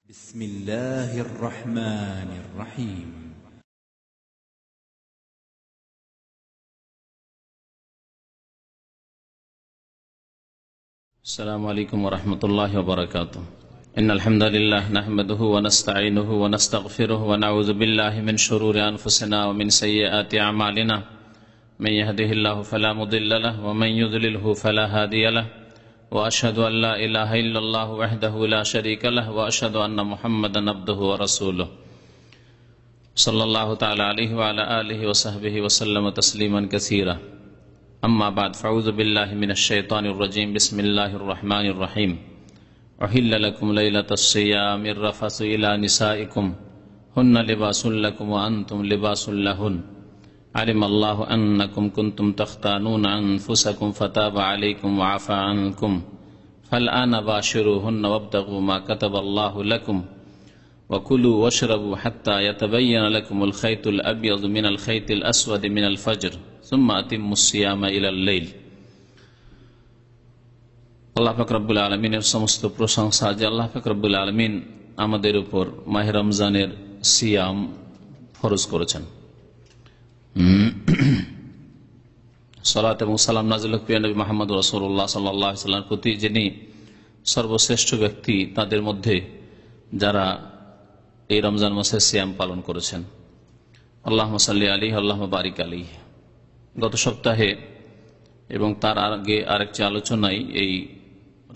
بسم الله الرحمن الرحيم السلام عليكم ورحمة الله وبركاته. إن الحمد لله نحمده ونستعينه ونستغفره ونعوذ بالله من شرور أنفسنا ومن سيئات أعمالنا من يهده الله فلا مضل له ومن يضلله فلا هادي له وأشهد أن لا إله إلا الله وحده لا شريك له وأشهد أن محمدا عبده ورسوله صلى الله تعالى عليه وعلى آله وصحبه وسلم تسليما كثيرا. أما بعد فأعوذ بالله من الشيطان الرجيم. بسم الله الرحمن الرحيم. أحل لكم ليلة الصيام الرفث إلى نسائكم هن لباس لكم وأنتم لباس لهن علم الله أنكم كنتم تختانون أنفسكم فتاب عليكم وعفى عنكم فالآن باشروهن وابتغوا ما كتب الله لكم وكلوا واشربوا حتى يتبين لكم الخيط الأبيض من الخيط الأسود من الفجر ثم أتموا الصيام إلى الليل. আল্লাহ পাক রব্বুল আলামিনের সমস্ত প্রশংসা যে আল্লাহ পাক রব্বুল আলামিন আমাদের উপর মাহে রমজানের সিয়াম ফরজ করেছেন। সালাত এবং সালাম নাযিল হোক প্রিয় নবী মুহাম্মদ রাসূলুল্লাহ সাল্লাল্লাহু আলাইহি ওয়াসাল্লামের প্রতি, যিনি সর্বশ্রেষ্ঠ ব্যক্তি তাদের মধ্যে যারা এই রমজান মাসে সিয়াম পালন করেছেন। আল্লাহুম্মা সাল্লি আলাইহি আল্লাহুম্মা বারিক আলাইহি। গত সপ্তাহে এবং তার আগে আরেকটি আলোচনায় এই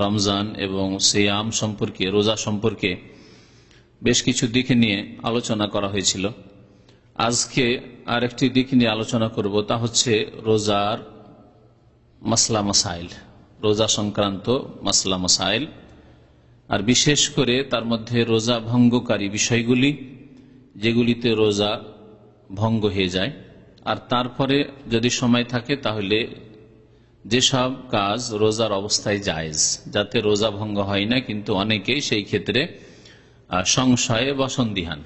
রমজান এবং সিয়াম সম্পর্কে, রোজা সম্পর্কে বেশ কিছু দিক নিয়ে আলোচনা করা হয়েছিল। আজকে আরেকটি দিক নিয়ে আলোচনা করব, তা হচ্ছে রোজার মাসলা মাসাইল, রোজা সংক্রান্ত মাসলা মাসাইল, আর বিশেষ করে তার মধ্যে রোজা ভঙ্গকারী বিষয়গুলি, যেগুলিতে রোজা ভঙ্গ হয়ে যায়, আর তারপরে যদি সময় থাকে তাহলে যেসব কাজ রোজার অবস্থায় জায়েজ, যাতে রোজা ভঙ্গ হয় না কিন্তু অনেকেই সেই ক্ষেত্রে সংশয়ে বা সন্দিহান,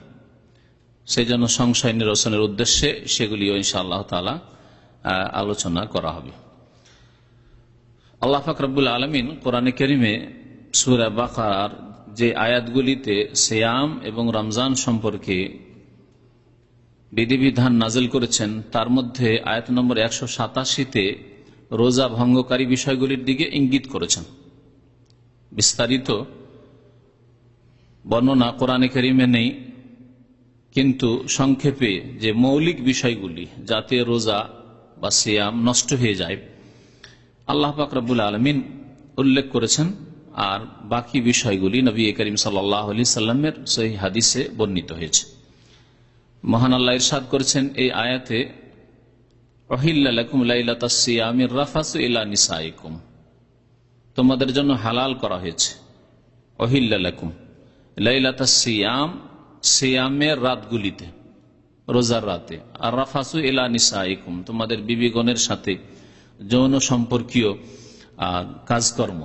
সেই জন্য সংশয় নিরসনের উদ্দেশ্যে সেগুলিও ইনশাআল্লাহ তাআলা আলোচনা করা হবে। আল্লাহ পাক রব্বুল আলামিন কোরআনে কারীমে সূরা বাকারার যে আয়াতগুলিতে সিয়াম এবং রমজান সম্পর্কে বিধিবিধান নাযিল করেছেন, তার মধ্যে আয়াত নম্বর 187-তে রোজা ভঙ্গকারী বিষয়গুলির দিকে ইঙ্গিত করেছেন। বিস্তারিত বর্ণনা কোরআনে কারীমে নেই, কিন্তু সংক্ষেপে যে মৌলিক বিষয়গুলি যাতে রোজা বা সিয়াম নষ্ট হয়ে যায় আল্লাহ পাক রব্বুল আলামিন উল্লেখ করেছেন, আর বাকি বিষয়গুলি নবী করিম সাল্লাল্লাহু আলাইহি সাল্লামের সহিহ হাদিসে বর্ণিত হয়েছে। মহান আল্লাহ ইরশাদ করেছেন এই আয়াতে, উহিল্লা লাকুম লাইলাতাস সিয়ামির রাফাসু ইলা নিসাইকুম, তোমাদের জন্য হালাল করা হয়েছে। উহিল্লা লাকুম লাইলাতাস সিয়াম, সিয়ামের রাতগুলিতে, রোজার রাতে, আর রাফাসু ইলা নিসাইকুম, তোমাদের বিবিগণের সাথে যৌন সম্পর্কীয় কাজকর্ম।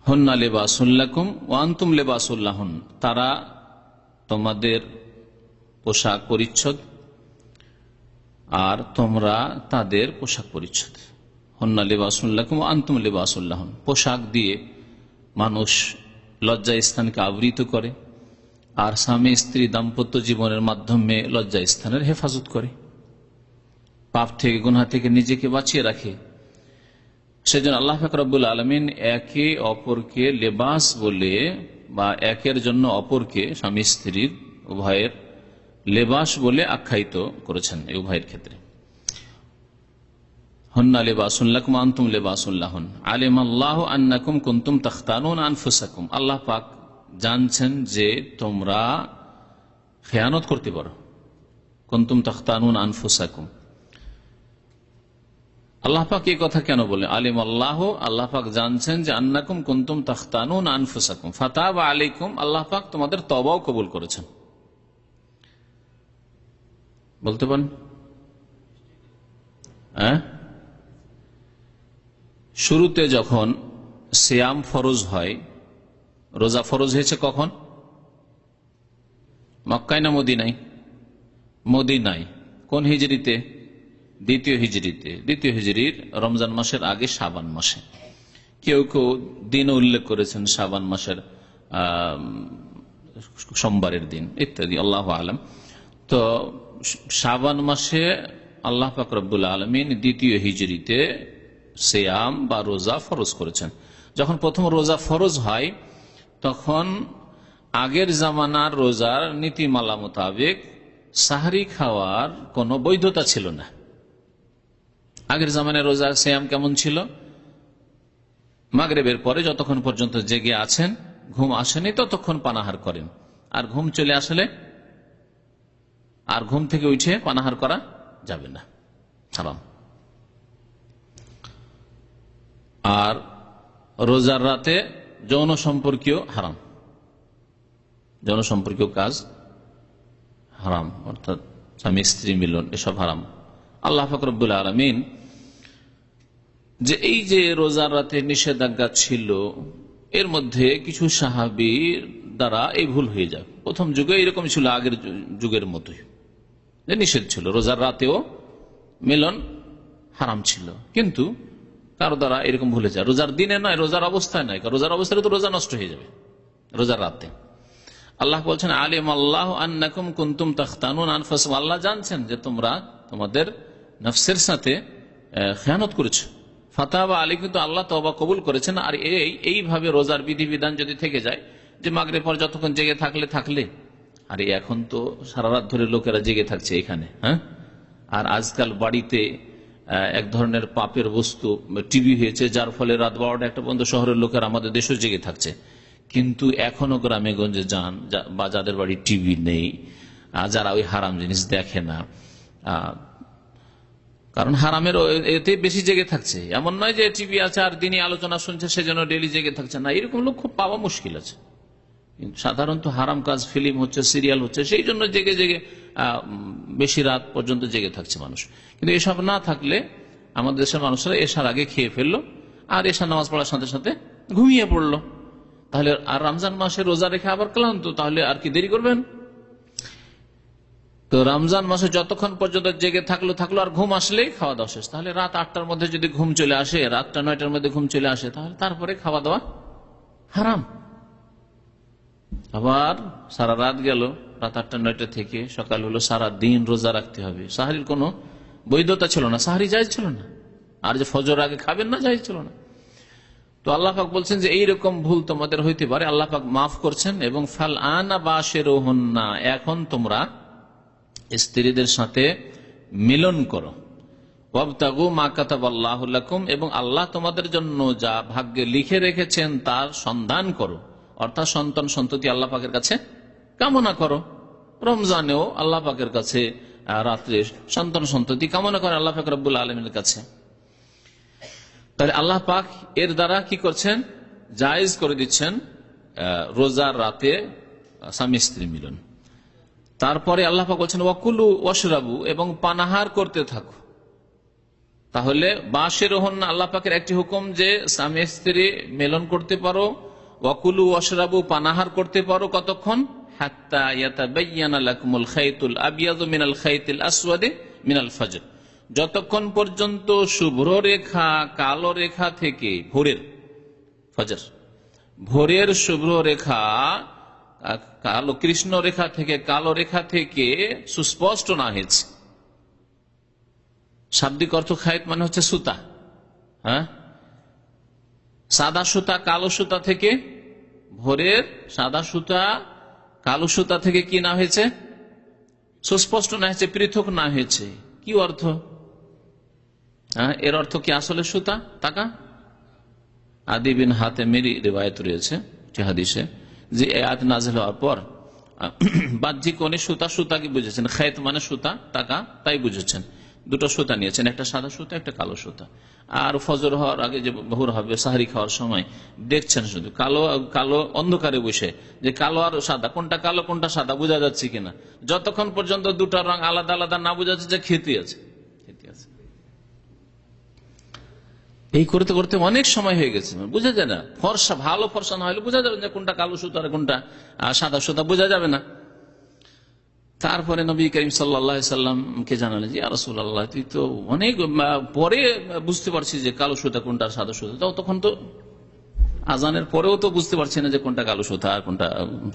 হুন্না লিবাসুল লাকুম ওয়া আনতুম লিবাসুল লাহুন, তারা তোমাদের পোশাক পরিচ্ছদ আর তোমরা তাদের পোশাক পরিচ্ছদ। হুন্না লিবাসুল লাকুম ওয়া আনতুম লিবাসুল লাহুন, পোশাক দিয়ে মানুষ লজ্জা স্থানকে আবৃত করে, আর স্বামী স্ত্রী দাম্পত্য জীবনের মাধ্যমে লজ্জা স্থানের হেফাজত করে, পাপ থেকে, গুনাহ থেকে নিজেকে বাঁচিয়ে রাখে। সেজন্য আল্লাহ পাক রব্বুল আলামিন একে অপরকে লেবাস বলে, বা একের জন্য অপরকে, স্বামী স্ত্রীর উভয়ের লেবাস বলে আখ্যায়িত করেছেন এই উভয়ের ক্ষেত্রে। হুন্না লিবাসুল লাকুম আনতুম লিবাসুল লাহুন আলিমাল্লাহু আন্নাকুম কুনতুম তাখতানুন আনফুসাকুম, আল্লাহ পাক জানছেন যে তোমরা খেয়ানত করতে পারো। কুনতুম তাখতানুন আনফুসাকুম, আল্লাহ পাক এই কথা কেন বলে? আলিমাল্লাহু, আল্লাহ পাক জানছেন যে আন্নাকুম কুনতুম তাখতানুন আনফুসাকুম ফাতাবা আলাইকুম, আল্লাহ পাক তোমাদের তওবাও কবুল করেছেন। বলতে পারেন শুরুতে যখন সিয়াম ফরজ হয়, রোজা ফরজ হয়েছে কখন? মক্কায় না মদিনায়? মদিনায়। কোন হিজরিতে? দ্বিতীয় হিজরিতে। দ্বিতীয় হিজরির রমজান মাসের আগে শাবান মাসে। কেউ কেউ দিন উল্লেখ করেছেন শাবান মাসের সোমবারের দিন ইত্যাদি, আল্লাহু আলাম। তো শাবান মাসে আল্লাহ পাক রব্বুল আলামিন দ্বিতীয় হিজরিতে সিয়াম বা রোজা ফরজ করেছেন। যখন প্রথম রোজা ফরজ হয় তখন আগের জামানার রোজার নীতিমালা মোতাবেক সাহরি খাওয়ার কোনো বৈধতা ছিল না। আগের জামানার রোজা সিয়াম কেমন ছিল? মাগরিবের পরে যতক্ষণ পর্যন্ত জেগে আছেন, ঘুম আসেনি ততক্ষণ পানাহার করেন, আর ঘুম চলে আসলে আর ঘুম থেকে উঠে পানাহার করা যাবে না, হারাম। আর রোজার রাতে যৌন সম্পর্কীয় হারাম, যৌন সম্পর্কীয় কাজ হারাম, অর্থাৎ স্বামী স্ত্রী মিলন এসব হারাম। আল্লাহ পাক রব্বুল আলামিন যে এই যে রোজার রাতে নিষেধাজ্ঞা ছিল, এর মধ্যে কিছু সাহাবীর দ্বারা এই ভুল হয়ে যায়। প্রথম যুগে এরকম ছিল, আগের যুগের মতোই যে নিষেধ ছিল, রোজার রাতেও মিলন হারাম ছিল, কিন্তু কারো দ্বারা এরকম ভুলে যায়। রোজার দিনে নয়, রোজার অবস্থায় নয়, রোজার অবস্থায় তো রোজা নষ্ট হয়ে যাবে, রোজার রাতে। আল্লাহ বলছেন আলিম আল্লাহ আন্নাকুম কুনতুম তাখতানুন আনফুসাকুম, আল্লাহ জানছেন যে তোমরা তোমাদের নফসের সাথে খেয়ানত করেছো। ফাতাবা আলাইকুম, তো আল্লাহ তওবা কবুল করেছেন। আর এইভাবে রোজার বিধিবিধান যদি থেকে যায় যে মাগরিব পর যতক্ষণ জেগে থাকলে, আর এখন তো সারা রাত ধরে লোকেরা জেগে থাকছে এখানে, হ্যাঁ। আর আজকাল বাড়িতে এক ধরনের পাপের বস্তু টিভি হয়েছে, যার ফলে রাত 12টা 1টা পর্যন্ত শহরের লোকেরা আমাদের দেশেও জেগে থাকছে। কিন্তু এখনো গ্রামে গঞ্জে যান বা যাদের বাড়ি টিভি নেই, যারা ওই হারাম জিনিস দেখে না, কারণ হারামের এতে বেশি জেগে থাকছে। এমন নয় যে টিভি আছে আর দিনই আলোচনা শুনছে সেজন্য ডেলি জেগে থাকছে না, এরকম লোক খুব পাওয়া মুশকিল আছে। কিন্তু সাধারণত হারাম কাজ, ফিল্ম হচ্ছে, সিরিয়াল হচ্ছে, সেই জন্য জেগে বেশি রাত পর্যন্ত জেগে থাকছে মানুষ। কিন্তু এসব না থাকলে আমাদের দেশের মানুষরা এশার আগে খেয়ে ফেললো আর এশার নামাজ পড়ার সাথে সাথে ঘুমিয়ে পড়লো। তাহলে আর রমজান মাসে রোজা রেখে আবার ক্লান্ত, তাহলে আর কি দেরি করবেন? তো রমজান মাসে যতক্ষণ পর্যন্ত জেগে থাকলো আর ঘুম আসলেই খাওয়া দাওয়া শেষ। তাহলে রাত 8টার মধ্যে যদি ঘুম চলে আসে, রাতটা 9টার মধ্যে ঘুম চলে আসে, তাহলে তারপরে খাওয়া দাওয়া হারাম। আবার সারা রাত গেল, রাত 8টা 9টা থেকে সকাল হলো, সারা দিন রোজা রাখতে হবে। সাহারির কোনো বৈধতা ছিল না, সাহারি জায়েজ ছিল না, আর যে ফজর আগে খাবেন না জায়েজ ছিল না। তো আল্লাহ পাক বলছেন যে এইরকম ভুল তোমাদের হইতে পারে, আল্লাহ পাক মাফ করছেন। এবং ফাল আনা বাশিরুহুন্না, এখন তোমরা স্ত্রীদের সাথে মিলন করো। ওয়াবতাগু মা কাতাবাল্লাহু লাকুম, এবং আল্লাহ তোমাদের জন্য যা ভাগ্যে লিখে রেখেছেন তার সন্ধান করো, অর্থাৎ সন্তান সন্ততি আল্লাহ পাকের কাছে কামনা করো। রমজানেও আল্লাহ পাকের কাছে রাত্রে সন্তান সন্ততি কামনা করে আল্লাহ পাক রব্বুল আলামিনের কাছে। তাহলে আল্লাহ পাক এর দ্বারা কি করছেন? জায়েজ করে দিচ্ছেন রোজার রাতে স্বামী স্ত্রী মিলন। তারপরে আল্লাহ পাক বলছেন ওয়াকুলু ওয়াশরাবু, এবং পানাহার করতে থাকো। তাহলে বাশিরুহুন্না, আল্লাহ পাকের একটি হুকুম যে স্বামী স্ত্রী মিলন করতে পারো, ওয়াকুলু ওয়াশরাবু, পানাহার করতে পারো কতক্ষণ? হাত্তা ইয়াতাবায়্যানা লাকুমুল খাইতুল আবিয়াযু মিনাল খাইতিল আসওয়াদি মিনাল ফজর, যতক্ষণ পর্যন্ত শুভ্র রেখা কালো রেখা থেকে ভোরের শুভ্র রেখা কালো কৃষ্ণ রেখা থেকে কালো রেখা থেকে সুস্পষ্ট না হয়েছে। শাব্দিক অর্থ খায়েত মানে হচ্ছে সুতা, হ্যাঁ, সাদা সুতা কালো সুতা থেকে, ভোরের সাদা সুতা কালো সুতা থেকে কি না হয়েছে? সুস্পষ্ট না হয়েছে, পৃথক না হয়েছে। কি অর্থ? এর অর্থ কি আসলে সুতা? তাকা আদি বিন হাতেমেরই রিওয়ায়াত রয়েছে হাদিসে যে আয়াত নাযিল হওয়ার পর বাহ্যিক কোণে সুতা কি বুঝেছেন? খায়েত মানে সুতা, তাকা তাই বুঝেছেন। দুটো সুতা নিয়েছেন, একটা সাদা সুতা একটা কালো সুতা। আর ফজর হওয়ার আগে যে ভোর হবে সাহরি খাওয়ার সময় দেখছেন শুধু কালো কালো অন্ধকারে বসে যে কালো আর সাদা, কোনটা কালো কোনটা সাদা বোঝা যাচ্ছে কিনা। যতক্ষণ পর্যন্ত দুটার রং আলাদা আলাদা না বোঝা যাচ্ছে যে খেতে আছে। এই করতে করতে অনেক সময় হয়ে গেছে, বোঝা যায় না। ফর্সা ভালো ফর্সা না হলে বোঝা যাবে না কোনটা কালো সুতা আর কোনটা সাদা সুতা, বোঝা যাবে না। তারপরে নবী করিম সাল্লাল্লাহু আলাইহি সাল্লামকে জানালেন যে ইয়া রাসূলুল্লাহ, তুই তো অনেক পরে বুঝতে পারছিস যে কালো সুতা কোনটা সাদা সুতা, তখন তো আজানের পরেও তো বুঝতে পারছি না যে কোনটা কালো সুতা আর কোনটা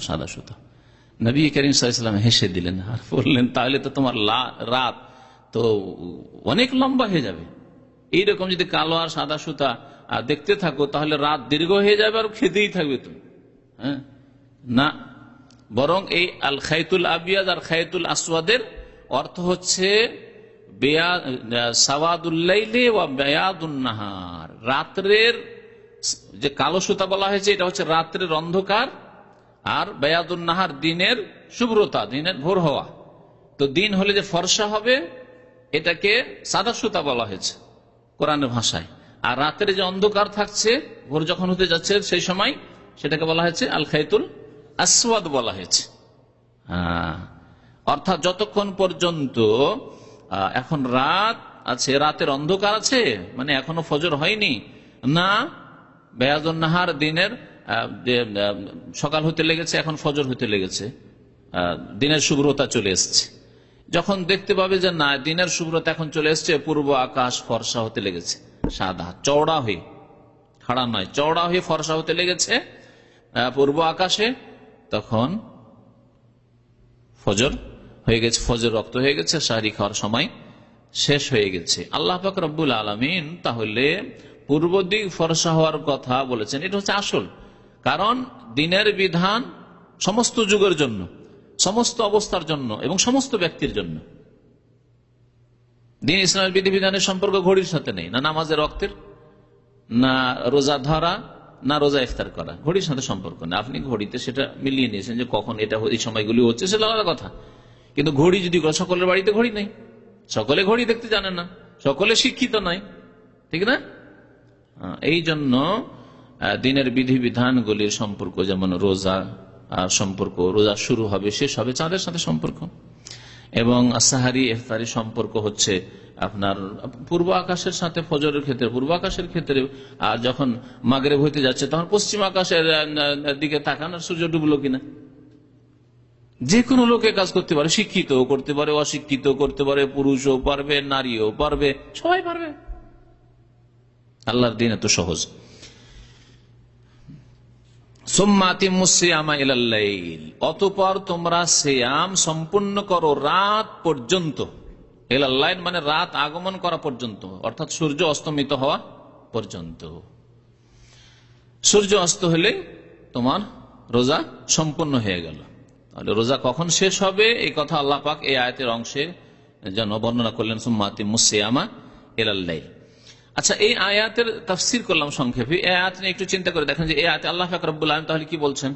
সাদা সুতা। নবী করিম সাল্লাল্লাহু আলাইহি ওয়াসাল্লাম হেসে দিলেন আর বললেন, তাহলে তো তোমার রাত তো অনেক লম্বা হয়ে যাবে। এইরকম যদি কালো আর সাদা সুতা দেখতে থাকো তাহলে রাত দীর্ঘ হয়ে যাবে আর খেতেই থাকবে তুমি। হ্যাঁ, না, বরং এই আল খাইতুল আবিয়াদ আর খাইতুল আসওয়াদের অর্থ হচ্ছে সাওয়াদুল লাইলি ওয়া বায়াদুন নাহার। রাত্রের যে কালো সুতা বলা হয়েছে এটা হচ্ছে রাত্রের অন্ধকার, আর বায়াদুন নাহার দিনের শুভ্রতা, দিনের ভোর হওয়া। তো দিন হলে যে ফর্সা হবে এটাকে সাদা সুতা বলা হয়েছে কোরআনের ভাষায়, আর রাতের যে অন্ধকার থাকছে ভোর যখন হতে যাচ্ছে সেই সময় সেটাকে বলা হয়েছে আল খাইতুল আসওয়াদ বলা হয়েছে। অর্থাৎ যতক্ষণ পর্যন্ত এখন রাত আছে, রাতের অন্ধকার আছে, মানে এখনো ফজর হয়নি না, বায়াদুন নাহার দিনের সকাল হতে লেগেছে, এখন ফজর হতে লেগেছে, দিনের শুভ্রতা চলে এসছে। যখন দেখতে পাবে যে না দিনের শুভ্রতা এখন চলে এসছে, পূর্ব আকাশ ফর্সা হতে লেগেছে, সাদা চওড়া হয়ে, খাড়া নয়, চওড়া হয়ে ফর্সা হতে লেগেছে পূর্ব আকাশে, তখন ফজর হয়ে গেছে, ফজর রক্ত হয়ে গেছে, সাহরি খাওয়ার সময় শেষ হয়ে গেছে। আল্লাহ পাক রব্বুল আলামিন তাহলে পূর্ব দিক ফর্সা হওয়ার কথা বলেছেন, এটা হচ্ছে আসল। কারণ দিনের বিধান সমস্ত যুগের জন্য, সমস্ত অবস্থার জন্য এবং সমস্ত ব্যক্তির জন্য। দিন ইসলামের বিধিবিধানের সম্পর্ক ঘড়ির সাথে নেই, না নামাজের রক্তের, না রোজা ধরা, না রোজা ইফতার করা, ঘড়ির সাথে সম্পর্ক নেই। আপনি ঘড়িতে সেটা মিলিয়ে নিয়েছেন যে কখন এটা এই সময়গুলি হচ্ছে, সেটা আলাদা কথা। কিন্তু ঘড়ি যদি সকলের বাড়িতে ঘড়ি নেই, সকলে ঘড়ি দেখতে জানে না, সকলে শিক্ষিত নয়, ঠিক না? এই জন্য দিনের বিধিবিধানগুলির সম্পর্ক, যেমন রোজা সম্পর্ক, রোজা শুরু হবে শেষ হবে চাঁদের সাথে সম্পর্ক, এবং সাহারি ইফতারি সম্পর্ক হচ্ছে আপনার পূর্ব আকাশের সাথে, ফজরের ক্ষেত্রে পূর্ব আকাশের ক্ষেত্রে, আর যখন মাগরিব হইতে যাচ্ছে তখন পশ্চিম আকাশের দিকে তাকান আর সূর্য ডুবলো কিনা। যে কোনো লোকে কাজ করতে পারে, শিক্ষিত করতে পারে, অশিক্ষিত করতে পারে, পুরুষও পারবে, নারীও পারবে, সবাই পারবে। আল্লাহর দিন এত সহজ। অতঃপর তোমরা সিয়াম সম্পূর্ণ করো রাত পর্যন্ত, ইলাল্লাইল মানে রাত আগমন করা পর্যন্ত, অর্থাৎ সূর্য অস্তমিত হওয়া পর্যন্ত। সূর্য অস্ত হলে তোমার রোজা সম্পূর্ণ হয়ে গেল। তাহলে রোজা কখন শেষ হবে এই কথা আল্লাহ পাক এই আয়াতের অংশে যেন বর্ণনা করলেন, সুম্মা আতিম্মুস সিয়ামা ইলাল্লাইল। আচ্ছা, এই আয়াতের তাফসীর করলাম সংক্ষেপে। এই আয়াত নিয়ে একটু চিন্তা করে দেখেন যে এই আয়াতে আল্লাহ পাক রব্বুল আলামিন তাহলে কি বলছেন,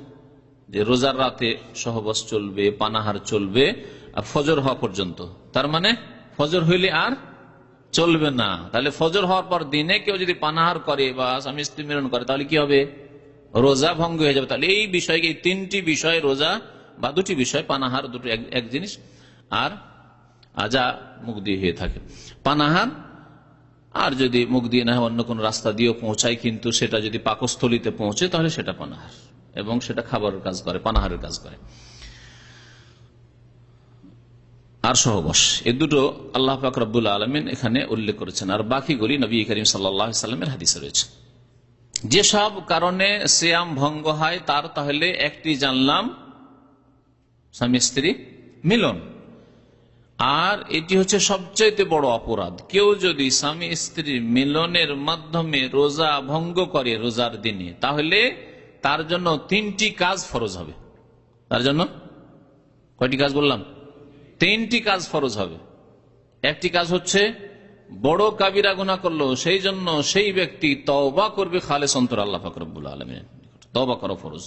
যে রোজার রাতে সহবাস চলবে, পানাহার চলবে আর ফজর হওয়া পর্যন্ত। তার মানে ফজর হইলে আর চলবে না। তাহলে ফজর হওয়ার পর দিনে কেউ যদি পানাহার করে বা স্বামী স্ত্রী মিলন করে তাহলে কি হবে, রোজা ভঙ্গ হয়ে যাবে। তাহলে এই বিষয়, এই তিনটি বিষয়, রোজা বা দুটি বিষয়, পানাহার দুটো এক জিনিস, আর যা মুখ দিয়ে হয়ে থাকে পানাহার, আর যদি মুখ দিয়ে না অন্য কোন রাস্তা দিয়েও পৌঁছায় কিন্তু সেটা যদি পাকস্থলিতে পৌঁছে তাহলে সেটা পানাহার, এবং সেটা খাবারের কাজ করে, পানাহারের কাজ করে। আর সহবাস, এই দুটো আল্লাহ পাক রব্বুল আলামিন এখানে উল্লেখ করেছেন, আর বাকিগুলি নবী করিম সাল্লাল্লাহু আলাইহি ওয়াসাল্লামের হাদিসে রয়েছে। যেসব কারণে সিয়াম ভঙ্গ হয় তার তাহলে একটি জানলাম স্বামী স্ত্রী মিলন, আর এটি হচ্ছে সবচাইতে বড় অপরাধ। কেউ যদি স্বামী স্ত্রী মিলনের মাধ্যমে রোজা ভঙ্গ করে রোজার দিনে, তাহলে তার জন্য তিনটি কাজ ফরজ হবে। তার জন্য কয়টি কাজ বললাম? তিনটি কাজ ফরজ হবে। একটি কাজ হচ্ছে বড় কাবিরা গুনাহ করলো, সেই জন্য সেই ব্যক্তি তওবা করবে খালেস অন্তর আল্লাহ পাক রব্বুল আলামিনের নিকট। তওবা করা ফরজ।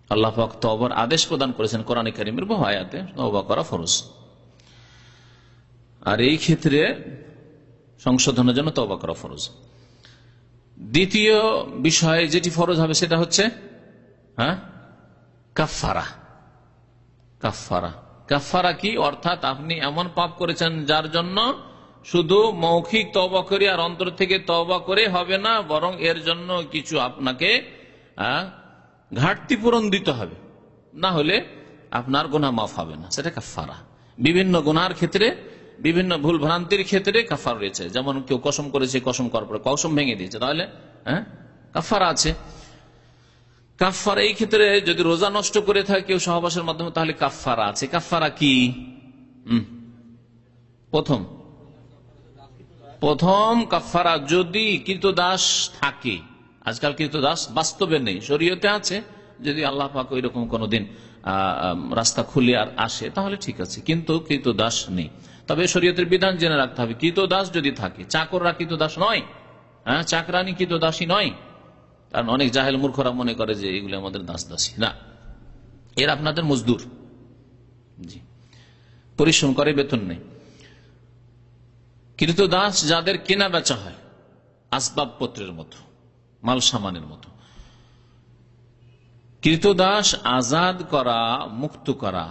আল্লাহ পাক তওবার আদেশ প্রদান করেছেন কোরআনে কারীমের বহু আয়াতে, তওবা করা ফরজ। আর এই ক্ষেত্রে সংশোধনের জন্য তওবা করা ফরজ। দ্বিতীয় বিষয় যেটি ফরজ হবে সেটা হচ্ছে কাফফারা। কাফফারা, কাফফারা কি? অর্থাৎ আপনি এমন পাপ করেছেন যার জন্য শুধু মৌখিক তওবা করে আর অন্তর থেকে তওবা করে হবে না, বরং এর জন্য কিছু আপনাকে ঘাটতি পূরণ দিতে হবে, না হলে আপনার গুনাহ মাফ হবে না। সেটা কাফফারা। বিভিন্ন গুনাহের ক্ষেত্রে, বিভিন্ন ভুল ভ্রান্তির ক্ষেত্রে কাফফারা রয়েছে। যেমন কেউ কসম করেছে, কসম করার পরে কসম ভেঙে দিয়েছে, তাহলে কাফারা আছে। কাফারা এই ক্ষেত্রে যদি রোজা নষ্ট করে থাকে কেউ সহবাসের মাধ্যমে, তাহলে কাফারা আছে। কাফারা কি? প্রথম কাফারা যদি কৃতদাস থাকে। আজকাল কৃতদাস বাস্তবে নেই, শরীয়তে আছে। যদি আল্লাহ পাক ওই রকম কোনদিন রাস্তা খুলে আর আসে তাহলে ঠিক আছে, কিন্তু কৃতদাস নেই। তবে শরীয়তের বিধান জেনে রাখতে হবে, কৃতদাস যদি থাকে, চাকররা কৃতদাস নয়, হ্যাঁ, চাকরানি কৃতদাসী নয়। কারণ অনেক জাহেল মূর্খরা মনে করে যে এগুলো আমাদের দাস দাসী, না, এর আপনাদের মজদুর, জি, পরিশ্রম করে, বেতন নেই। কৃতদাস যাদের কেনা বেচা হয় আসবাবপত্রের মতো, মাল সামানের মতো। কৃতদাস আজাদ করা, মুক্ত করা,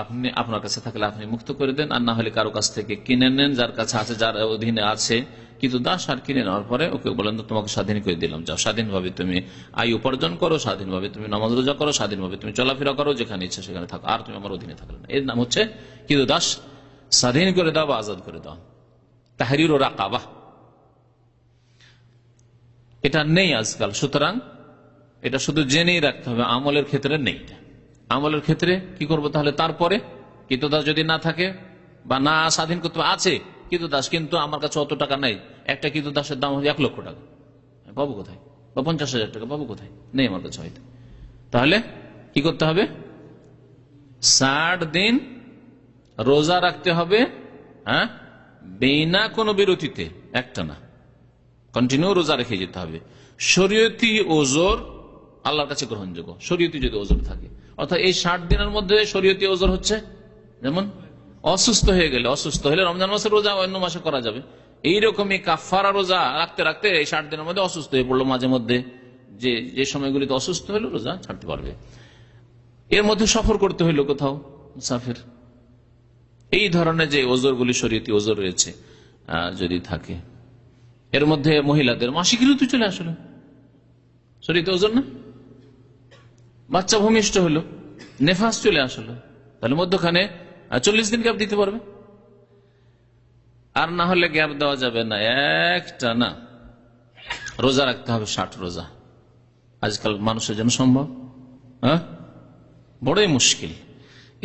আপনি আপনার কাছে থাকলে আপনি মুক্ত করে দেন, আর না হলে কারো কাছ থেকে কিনে নেন, যার কাছে আছে, যার অধীনে আছে কৃতদাস, আর কিনে নেওয়ার পরে ওকে বলেন তোমাকে স্বাধীন করে দিলাম, যাও স্বাধীনভাবে তুমি আয় উপার্জন করো, স্বাধীনভাবে তুমি নামাজ রোজা করো, স্বাধীনভাবে তুমি চলাফেরা করো, যেখানে ইচ্ছে সেখানে থাকো, আর তুমি আমার অধীনে থাকলে না। এর নাম হচ্ছে কৃতদাস, স্বাধীন করে দাও বা আজাদ করে দাও। তাহরির ও রাকাবা, এটা নেই আজকাল। সুতরাং এটা শুধু জেনেই রাখতে হবে, আমলের ক্ষেত্রে নেই। আমলের ক্ষেত্রে কি করবো তাহলে? তারপরে কৃতদাস যদি না থাকে বা না স্বাধীন করতে আছে কৃতদাস, কিন্তু আমার কাছে অত টাকা নেই, একটা কৃতদাসের দাম হচ্ছে 1 লক্ষ টাকা, পাবো কোথায়? বা 50,000 টাকা পাবো কোথায়? নেই আমার কাছে হয়তো। তাহলে কি করতে হবে? 60 দিন রোজা রাখতে হবে, হ্যাঁ, বিনা কোনো বিরতিতে, একটা না, কন্টিনিউ রোজা রেখে যেতে হবে। শরীয়তি ওজর আল্লাহর কাছে গ্রহণযোগ্য, শরীয়তি যদি ওজর থাকে, অর্থাৎ এই 60 দিনের মধ্যে শরীয়তি ওজর হচ্ছে, যেমন অসুস্থ হয়ে গেলে, অসুস্থ হলে রমজান মাসের রোজা অন্য মাসে করা যাবে। এইরকমই কাফারা রোজা রাখতে রাখতে এই 60 দিনের মধ্যে অসুস্থ হয়ে পড়লো, মাঝে মধ্যে যে সময়গুলিতে অসুস্থ হলো রোজা ছাড়তে পারবে। এর মধ্যে সফর করতে হইলো কোথাও, মুসাফির, এই ধরনের যে ওজরগুলি শরীয়তি ওজর রয়েছে যদি থাকে। এর মধ্যে মহিলাদের মাসিক ঋতু চলে আসলো, শরীয়তি ওজর না? বাচ্চা ভূমিষ্ঠ হলো, নেফাস চলে আসলো, তাহলে মধ্যখানে 40 দিন গ্যাপ দিতে পারবে। আর না হলে গ্যাপ দেওয়া যাবে না, একটা না, রোজা রাখতে হবে 60 রোজা। আজকাল মানুষের জন্য সম্ভব? হ্যাঁ, বড়ই মুশকিল।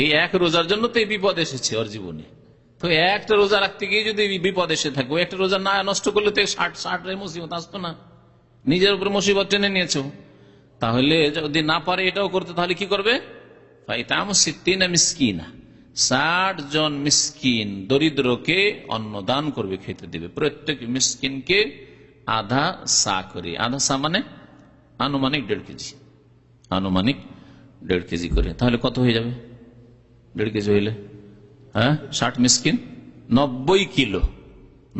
এই এক রোজার জন্য তো এই বিপদ এসেছে ওর জীবনে। তো একটা রোজা রাখতে গিয়ে যদি বিপদ এসে থাকে, একটা রোজা না নষ্ট করলে তো 60 মুসিবত আসতো না, নিজের উপরে মুসিবত টেনে নিয়েছ। তাহলে যদি না পারে এটাও করতে, তাহলে কি করবে? 60 জন মিসকিন দরিদ্রকে অন্ন দান করবে, খেতে দেবে। প্রত্যেক মিসকিনকে আধা সা করে, আধা সা মানে আনুমানিক 1.5 কেজি, আনুমানিক 1.5 কেজি করে। তাহলে কত হয়ে যাবে 1.5 কেজি হইলে? হ্যাঁ, 60 মিসকিন 90 কিলো,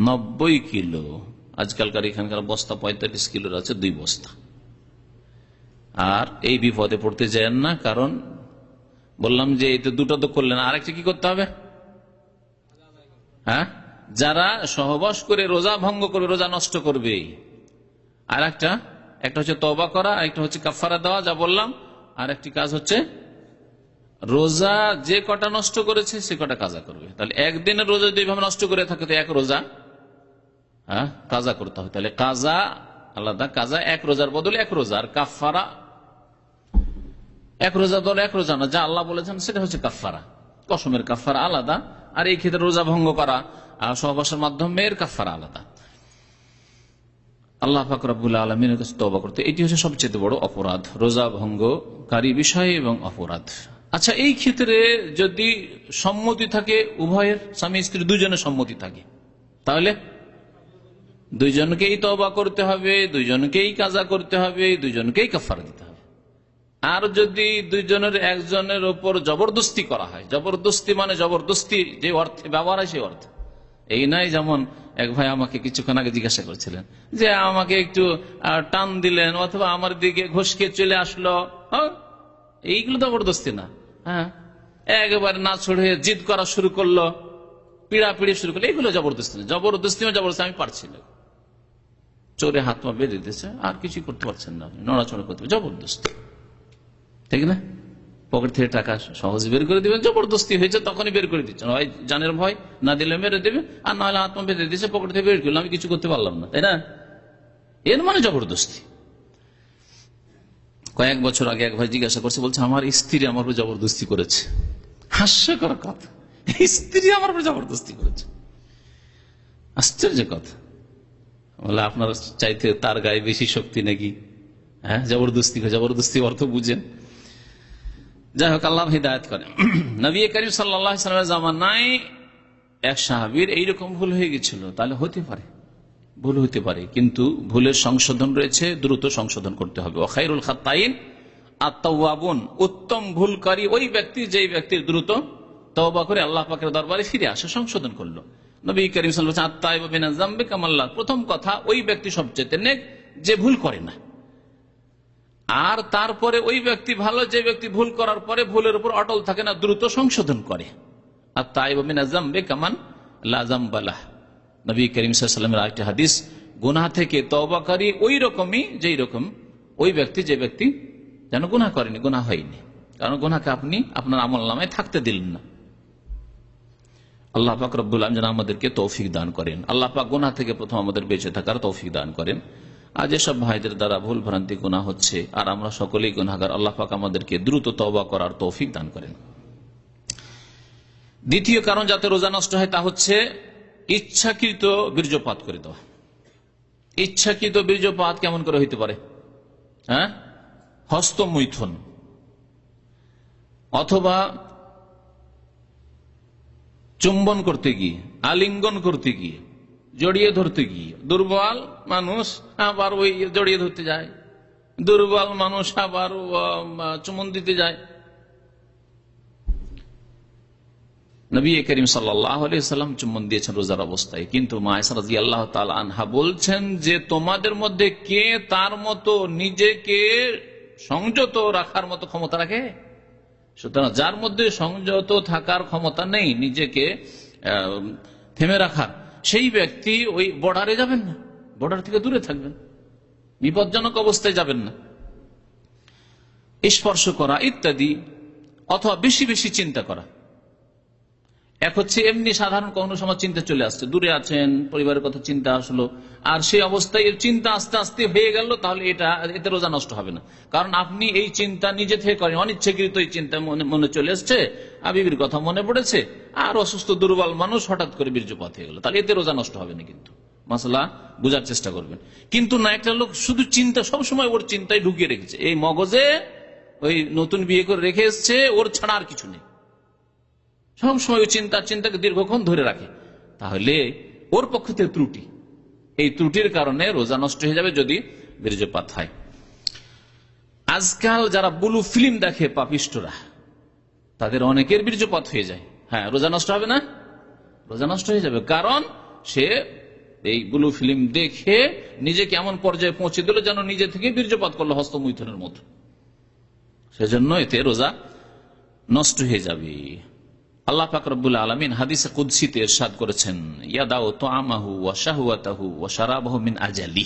90 কিলো। আজকালকার এখানকার বস্তা 45 কিলোর আছে, 2 বস্তা। আর এই বিপদে পড়তে যান না, কারণ বললাম যে এই তো দুটো তো করলেন, আরেকটা কি করতে হবে? হ্যাঁ, যারা সহবাস করে রোজা ভঙ্গ করবে, রোজা নষ্ট করবে, আর একটা হচ্ছে তওবা করা, একটা হচ্ছে কাফারা দেওয়া, যা বললাম। আর একটি কাজ হচ্ছে রোজা যে কটা নষ্ট করেছে সে কটা কাজা করবে। তাহলে একদিনের রোজা যদি এইভাবে নষ্ট করে থাকে তো 1 রোজা কাজা করতে হবে। তাহলে কাজা আলাদা, কাজা 1 রোজার বদলে 1 রোজা, আর কাফারা 1 রোজা বদলে 1 রোজা না, যা আল্লাহ বলেছেন সেটা হচ্ছে কাফারা। কসমের কাফারা আলাদা, আর এই ক্ষেত্রে রোজা ভঙ্গ করা সহবাসের মাধ্যমে এর কাফারা আলাদা। আল্লাহ পাক রব্বুল আলামিনের কাছে তওবা করতে, এটি হচ্ছে সবচেয়ে বড় অপরাধ, রোজা ভঙ্গকারী বিষয় এবং অপরাধ। আচ্ছা, এই ক্ষেত্রে যদি সম্মতি থাকে উভয়ের, স্বামী স্ত্রী দুজনের সম্মতি থাকে, তাহলে দুইজনকেই তওবা করতে হবে, দুইজনকেই কাজা করতে হবে, দুইজনকেই কাফারা দিতে হবে। আর যদি দুইজনের একজনের উপর জবরদস্তি করা হয়, জবরদস্তি মানে জবরদস্তি যে অর্থে ব্যবহার হয় সেই অর্থে, এই নাই যেমন এক ভাই আমাকে কিছুক্ষণ আগে জিজ্ঞাসা করেছিলেন যে আমাকে একটু টান দিলেন অথবা আমার দিকে ঘষকে চলে আসলো, এইগুলো জবরদস্তি না। হ্যাঁ, একেবারে না ছড়ে জিদ করা শুরু করলো, পিড়াপিড়ি শুরু করলো, এগুলো জবরদস্তি না। জবরদস্তি আমি পারছি না, চোরে হাত পা বেঁধে দিতেছে, আর কিছু করতে পারছেন না, নড়াচড়া করতে, জবরদস্তি, ঠিক না? পকেট থেকে টাকা সহজে বের করে দিবেন, জবরদস্তি হয়েছে তখনই বের করে দিচ্ছেন, হয় জানের ভয়, না দিলে মেরে দেবে, আর না হলে হাত পা বেঁধে দিচ্ছে, পকেট থেকে বের করলো, আমি কিছু করতে পারলাম না, তাই না? এর মানে জবরদস্তি। কয়েক বছর আগে এক ভাই জিজ্ঞাসা করছে, বলছে আমার স্ত্রী আমার উপর জবরদস্তি করেছে। হাস্যকর কথা, স্ত্রী আমার উপর জবরদস্তি করেছে, আশ্চর্য কথা। বলে আপনার চাইতে তার গায়ে বেশি শক্তি নাকি? হ্যাঁ, জবরদস্তি অর্থ বুঝেন। যাই হোক, আল্লাহ হিদায়াত করেন। নবী করিম সাল্লাল্লাহু আলাইহি ওয়াসাল্লামের জামানায় এক সাহাবীর এইরকম ভুল হয়ে গেছিল। তাহলে হতে পারে, ভুল হতে পারে, কিন্তু ভুলের সংশোধন রয়েছে, দ্রুত সংশোধন করতে হবে। ওয়া খায়রুল খাত্তাইন আত-তাওয়াবুন, উত্তম ভুলকারী ওই ব্যক্তি যেই ব্যক্তির দ্রুত তওবা করে আল্লাহ পাকের দরবারে ফিরে আসে, সংশোধন করলো। নবী করিম সাল্লাল্লাহু আলাইহি ওয়াসাল্লাম আত-তাইবু মিনাজ যামবি কামাল্লাহ, প্রথম কথা ওই ব্যক্তি সবচেয়ে নেক যে ভুল করে না। আর তারপরে ওই ব্যক্তি ভালো যে ব্যক্তি ভুল করার পরে ভুলের উপর অটল থাকে না, দ্রুত সংশোধন করে। আত-তাইবু মিনাজ যামবি কামান লা যামবা লাহ। নবী করিম সাল্লাল্লাহু আলাইহি ওয়াসাল্লামের আরেকটি হাদিস, গুনাহ থেকে তওবাকারী ওই রকমই যেই রকম ওই ব্যক্তি যে ব্যক্তি যেন গুনাহ করেনি, গুনাহ হয়নি। কারণ গুনাহকে আপনি আপনার আমলনামায় থাকতে দিলেন না। আল্লাহ পাক রব্বুল আলামিন যেন আমাদেরকে তৌফিক দান করেন। আল্লাহ পাক গুনাহ থেকে প্রথম আমাদের বেঁচে থাকার তৌফিক দান করেন। আর যেসব ভাইদের দ্বারা ভুল ভ্রান্তি গুনাহ হচ্ছে আর আমরা সকলেই গুনাহগার, আল্লাহ পাক আমাদেরকে দ্রুত তওবা করার তৌফিক দান করেন। দ্বিতীয় কারণ যাতে রোজা নষ্ট হয় তা হচ্ছে ইচ্ছাকৃত বীর্যপাত করে দেওয়া। ইচ্ছাকৃত বীর্যপাত কেমন করে হইতে পারে? হ্যাঁ, হস্তমৈথুন অথবা চুম্বন করতে গিয়ে, আলিঙ্গন করতে গিয়ে, জড়িয়ে ধরতে গিয়ে। দুর্বল মানুষ আবার ওই জড়িয়ে ধরতে যায়, দুর্বল মানুষ আবার চুম্বন দিতে যায়। নবী করিম সাল্লাল্লাহু আলাইহি ওয়াসাল্লাম চুম্বন দিয়েছেন রোজার অবস্থায়, কিন্তু মা আয়েশা রাদিয়াল্লাহু তাআলা আনহা বলছেন যে তোমাদের মধ্যে কে তার মতো নিজেকে সংযত রাখার মতো ক্ষমতা রাখে? সুতরাং যার মধ্যে সংযত থাকার ক্ষমতা নেই, নিজেকে থেমে রাখার, সেই ব্যক্তি ওই বর্ডারে যাবেন না, বর্ডার থেকে দূরে থাকবেন, বিপজ্জনক অবস্থায় যাবেন না। স্পর্শ করা ইত্যাদি, অথবা বেশি বেশি চিন্তা করা। এক হচ্ছে এমনি সাধারণ কোনো সময় চিন্তা চলে আসছে, দূরে আছেন, পরিবারের কথা চিন্তা আসলো, আর সেই অবস্থায় চিন্তা আস্তে আস্তে হয়ে গেল, তাহলে এতে রোজা নষ্ট হবে না। কারণ আপনি এই চিন্তা নিজে থেকে করেন, অনিচ্ছাকৃত এই চিন্তা মনে চলে এসছে, বিবির কথা মনে পড়েছে, আর অসুস্থ দুর্বল মানুষ হঠাৎ করে বীর্যপাত হয়ে গেল, তাহলে এতে রোজা নষ্ট হবে না। কিন্তু মাসলা বোঝার চেষ্টা করবেন। কিন্তু না, একটা লোক শুধু চিন্তা সবসময় ওর চিন্তায় ঢুকিয়ে রেখেছে, এই মগজে ওই নতুন বিয়ে করে রেখে এসছে, ওর ছাড়া আর কিছু নেই, সবসময় ওই চিন্তাকে দীর্ঘক্ষণ ধরে রাখে, তাহলে ওর পক্ষ থেকে ত্রুটি, এই ত্রুটির কারণে রোজা নষ্ট হয়ে যাবে যদি বীর্যপাত হয়। আজকাল যারা ব্লু ফিল্ম দেখে পাপিষ্টরা, তাদের অনেকের বীর্যপাত হয়ে যায়। হ্যাঁ, রোজা নষ্ট হবে না? রোজা নষ্ট হয়ে যাবে, কারণ সে এই ব্লু ফিল্ম দেখে নিজেকে এমন পর্যায়ে পৌঁছে দিল যেন নিজে থেকে বীর্যপাত করলো হস্তমৈথুনের মতো, সেজন্য এতে রোজা নষ্ট হয়ে যাবে। আল্লাহ পাক রব্বুল আলামিন হাদিসে কুদসিতে ইরশাদ করেছেন, ইয়াদাউ তুআমাহু ওয়া শাহওয়াতাহু ওয়া শারাবাহু মিন আজালি,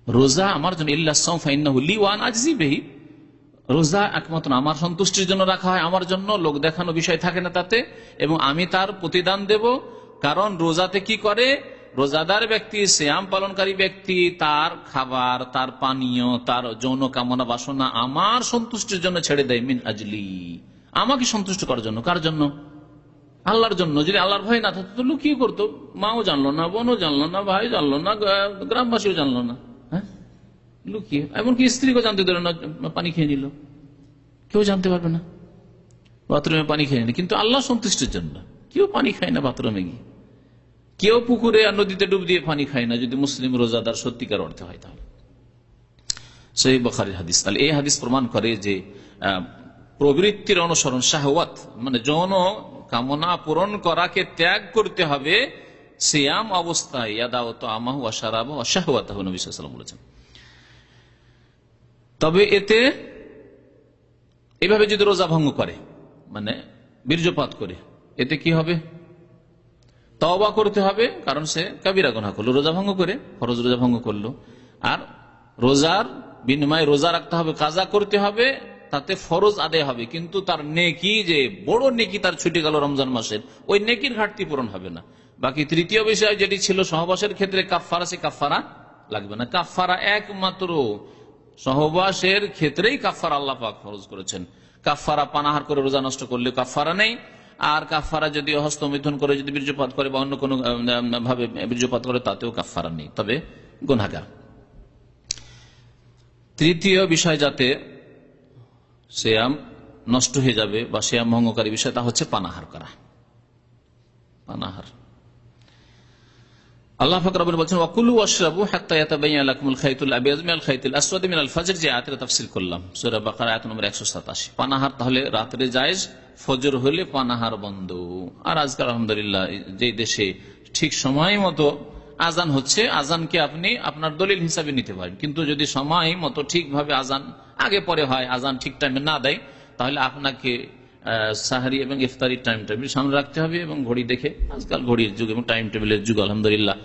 রোজা আমার জন্য, ইল্লা সাওম ফাইন্নাহু লি ওয়া আনা আজজি বিহি, রোজা একমাত্র আমার সন্তুষ্টির জন্য রাখা হয়, আমার জন্য লোক দেখানো বিষয় থাকে না তাতে, এবং আমি তার প্রতিদান দেব। কারণ রোজাতে কি করে, রোজাদার ব্যক্তি, সিয়াম পালনকারী ব্যক্তি, তার খাবার, তার পানীয়, তার যৌন কামনা বাসনা আমার সন্তুষ্টির জন্য ছেড়ে দেয়, মিন আজলি, আমাকে সন্তুষ্ট করার জন্য। কার জন্য? আল্লাহর জন্য। যদি আল্লাহর ভয় না থাকতো তো লুকিয়ে করতো, মাও জানলো না, বোনও জানলো না, ভাই জানলো না, গ্রামবাসীও জানলো না, হ্যাঁ, লুকিয়ে, এমনকি স্ত্রীকেও জানতে দিল না, পানি খেয়ে নিল, কেউ জানতে পারবে না, বাথরুমে পানি খেয়ে নিল। কিন্তু আল্লাহ সন্তুষ্টির জন্য কেউ পানি খায় না বাথরুমে গিয়ে, কেউ পুকুরে আর নদীতে ডুব দিয়ে পানি খায় না, যদি মুসলিম রোজাদার সত্যিকার অর্থে হয়। তাহলে সহিহ বুখারীর হাদিস। তাহলে এই হাদিস প্রমাণ করে যে প্রবৃত্তির অনুসরণ, শাহওয়াত মানে যৌন কামনা পূরণ করাকে ত্যাগ করতে হবে সিয়াম অবস্থায়। ইয়াদাউ তুআমাহু ওয়া শারাবাহু ওয়া শাহওয়াতাহু, নবী সাল্লাল্লাহু আলাইহি ওয়াসাল্লাম বলেছেন। তবে এতে এভাবে যদি রোজা ভঙ্গ করে, মানে বীর্যপাত করে, এতে কি হবে? তওবা করতে হবে, কারণ সে কাবিরা গুনাহ করলো, রোজা ভঙ্গ করে, ফরজ রোজা ভঙ্গ করলো। আর রোজার বিনিময়ে রোজা রাখতে হবে, কাজা করতে হবে, তাতে ফরজ আদায় হবে, কিন্তু তার নেকি, যে বড় নেকি তার ছুটে গেল রমজান মাসের, ওই নেকির ঘাটতি পূরণ হবে না। বাকি তৃতীয় বিষয় যেটি ছিল সহবাসের ক্ষেত্রে কাফারা, সে কাফারা লাগবে না। কাফারা একমাত্র সহবাসের ক্ষেত্রেই কাফারা আল্লাহ পাক ফরজ করেছেন। কাফারা পানাহার করে রোজা নষ্ট করলে কাফারা নেই, আর কাফারা যদি হস্তমিথুন করে যদি বীর্যপাত করে বা অন্য কোনো ভাবে বীর্যপাত করে তাতেও কাফারা নেই, তবে গুনাহগার। তৃতীয় বিষয় যাতে সিয়াম নষ্ট হয়ে যাবে বা সিয়াম ভঙ্গকারী বিষয়, তা হচ্ছে পানাহার করা। পানাহার আল্লাহ পাক রব্বুল বলেছেন ওয়াকুলু ওয়াশরাবু হাত্তা ইয়াতাবায়ানা লাকুমুল খাইতুল আবিয়াযু মিনাল খাইতিল আসওয়াদি মিনাল ফাজর, যে আয়াতের তাফসীর করলাম সূরা বাকারা আয়াত নম্বর 187। পানাহার তাহলে রাতে জায়েজ, ফজর হলে পানাহার বন্ধ। আর আজকাল আলহামদুলিল্লাহ যে দেশে ঠিক সময় মতো আজান হচ্ছে, আজানকে আপনি আপনার দলিল হিসাবে নিতে পারেন, কিন্তু যদি সময় মতো ঠিকভাবে আজান আগে পরে হয়, আজান ঠিক টাইমে না দেয়, তাহলে আপনাকে সাহারি এবং ইফতারির টাইম টেবিল সামনে রাখতে হবে এবং ঘড়ি দেখে, আজকাল ঘড়ির যুগ এবং টাইম টেবিলের যুগ আলহামদুলিল্লাহ,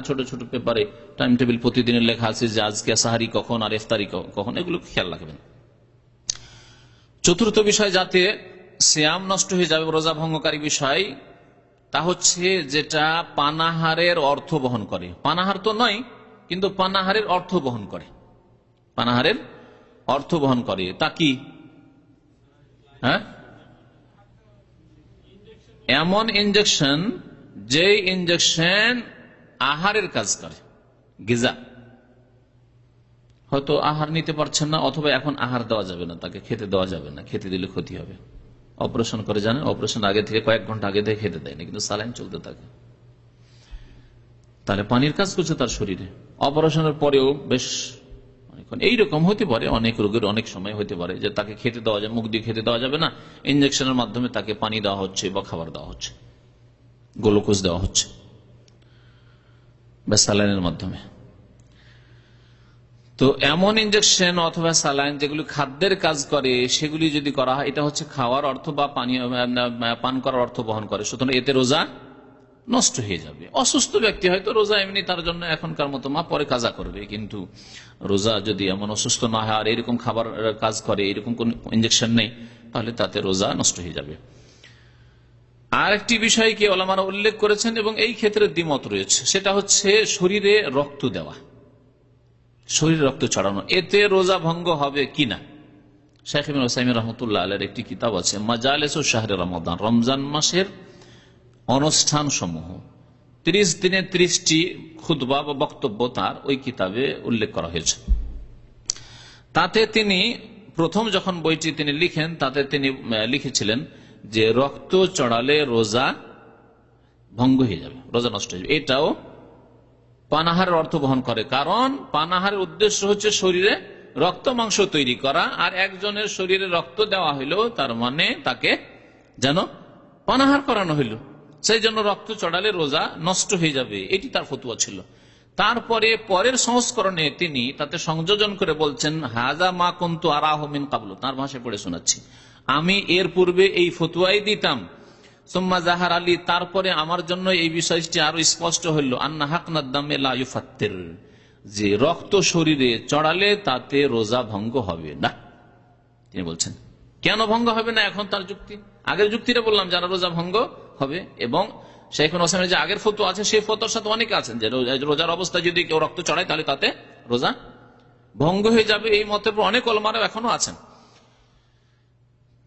ছোট ছোট পেপারে টাইম টেবিল প্রতিদিনের লেখা আছে যে আজকে সাহারি কখন আর ইফতারি কখন, এগুলো খেয়াল রাখবেন। চতুর্থ বিষয় যাতে সিয়াম নষ্ট হয়ে যাবে, রোজা ভঙ্গকারী বিষয়, তা হচ্ছে যেটা পানাহারের অর্থ বহন করে। পানাহার তো নয়, কিন্তু পানাহারের অর্থ বহন করে। পানাহারের অর্থ বহন করে তা কি? হ্যাঁ, এমন ইনজেকশন যে ইনজেকশন আহারের কাজ করে, গিজা। হয়তো আহার নিতে পারছেন না, অথবা এখন আহার দেওয়া যাবে না, তাকে খেতে দেওয়া যাবে না, খেতে দিলে ক্ষতি হবে। অপারেশন করে, জানেন, অপারেশন আগে থেকে কয়েক ঘন্টা আগে থেকে খেতে দেয় না, কিন্তু স্যালাইন চলতে থাকে, তাহলে পানির কাজ করছে তার শরীরে। অপারেশনের পরেও বেশ এইরকম হতে পারে, অনেক রোগের অনেক সময় হতে পারে যে তাকে খেতে দেওয়া যায়, মুখ দিয়ে খেতে দেওয়া যাবে না, ইনজেকশনের মাধ্যমে তাকে পানি দেওয়া হচ্ছে বা খাবার দেওয়া হচ্ছে, গ্লুকোজ দেওয়া হচ্ছে বা স্যালাইনের মাধ্যমে। তো এমন ইনজেকশন অথবা স্যালাইন যেগুলি খাদ্যের কাজ করে, সেগুলি যদি করা হয়, এটা হচ্ছে খাওয়ার অর্থ বা পান করার অর্থ বহন করে, সুতরাং এতে রোজা নষ্ট হয়ে যাবে। অসুস্থ ব্যক্তি হয়তো রোজা এমনি তার জন্য এখনকার মতো পরে কাজা করবে, কিন্তু রোজা যদি এমন অসুস্থ না হয় আর এরকম খাবার কাজ করে, এরকম কোন ইনজেকশন নেই, তাহলে তাতে রোজা নষ্ট হয়ে যাবে। আরেকটি বিষয়কে ওলামারা উল্লেখ করেছেন এবং এই ক্ষেত্রে দ্বিমত রয়েছে, সেটা হচ্ছে শরীরে রক্ত দেওয়া, শরীরে রক্ত ছড়ানো, এতে রোজা ভঙ্গ হবে কিনা। শাইখ ইবনে উসাইমিন রাহমাতুল্লাহ আলাইহির একটি কিতাব আছে মাজালিসুশ শাহরে রমাদান, রমজান মাসের অনুষ্ঠান সমূহ, 30 দিনে 30টি খুতবা বা বক্তব্য তার ওই কিতাবে উল্লেখ করা হয়েছে। তাতে তিনি প্রথম যখন বইটি তিনি লিখেন, তাতে তিনি লিখেছিলেন যে রক্ত চড়ালে রোজা ভঙ্গ হয়ে যাবে, রোজা নষ্ট হয়ে যাবে। এটাও পানাহারের অর্থ বহন করে, কারণ পানাহারের উদ্দেশ্য হচ্ছে শরীরে রক্ত মাংস তৈরি করা, আর একজনের শরীরে রক্ত দেওয়া হইল তার মানে তাকে যেন পানাহার করানো হইল, সেই জন্য রক্ত চড়ালে রোজা নষ্ট হয়ে যাবে, এটি তার ফতুয়া ছিল। তারপরে পরের সংস্করণে তিনি তাতে সংযোজন করে বলছেন হাজা মা কুনতু আরাহু মিন ক্বাবলু, তার ভাষায় পড়ে শোনাচ্ছি, আমি এর পূর্বে এই ফতুয়াই দিতাম, সুম্মা জাহার আলী, তারপরে আমার জন্য এই বিষয়টি আরো স্পষ্ট হইল, আন্না হাকনাদ দামে লা ইউফাত্তির, যে রক্ত শরীরে চড়ালে তাতে রোজা ভঙ্গ হবে না। তিনি বলছেন কেন ভঙ্গ হবে না, এখন তার যুক্তি, আগের যুক্তিটা বললাম যারা রোজা ভঙ্গ হবে, এবং শাইখ ইবনে উসাইমিনের যে আগের ফতোয়া আছে সেই ফতোয়ার সাথে অনেকে আছেন যে রোজার অবস্থায় যদি কেউ রক্ত চড়ায় তাহলে তাতে রোজা ভঙ্গ হয়ে যাবে, এই মতের উপর অনেক উলামারা এখনো আছেন।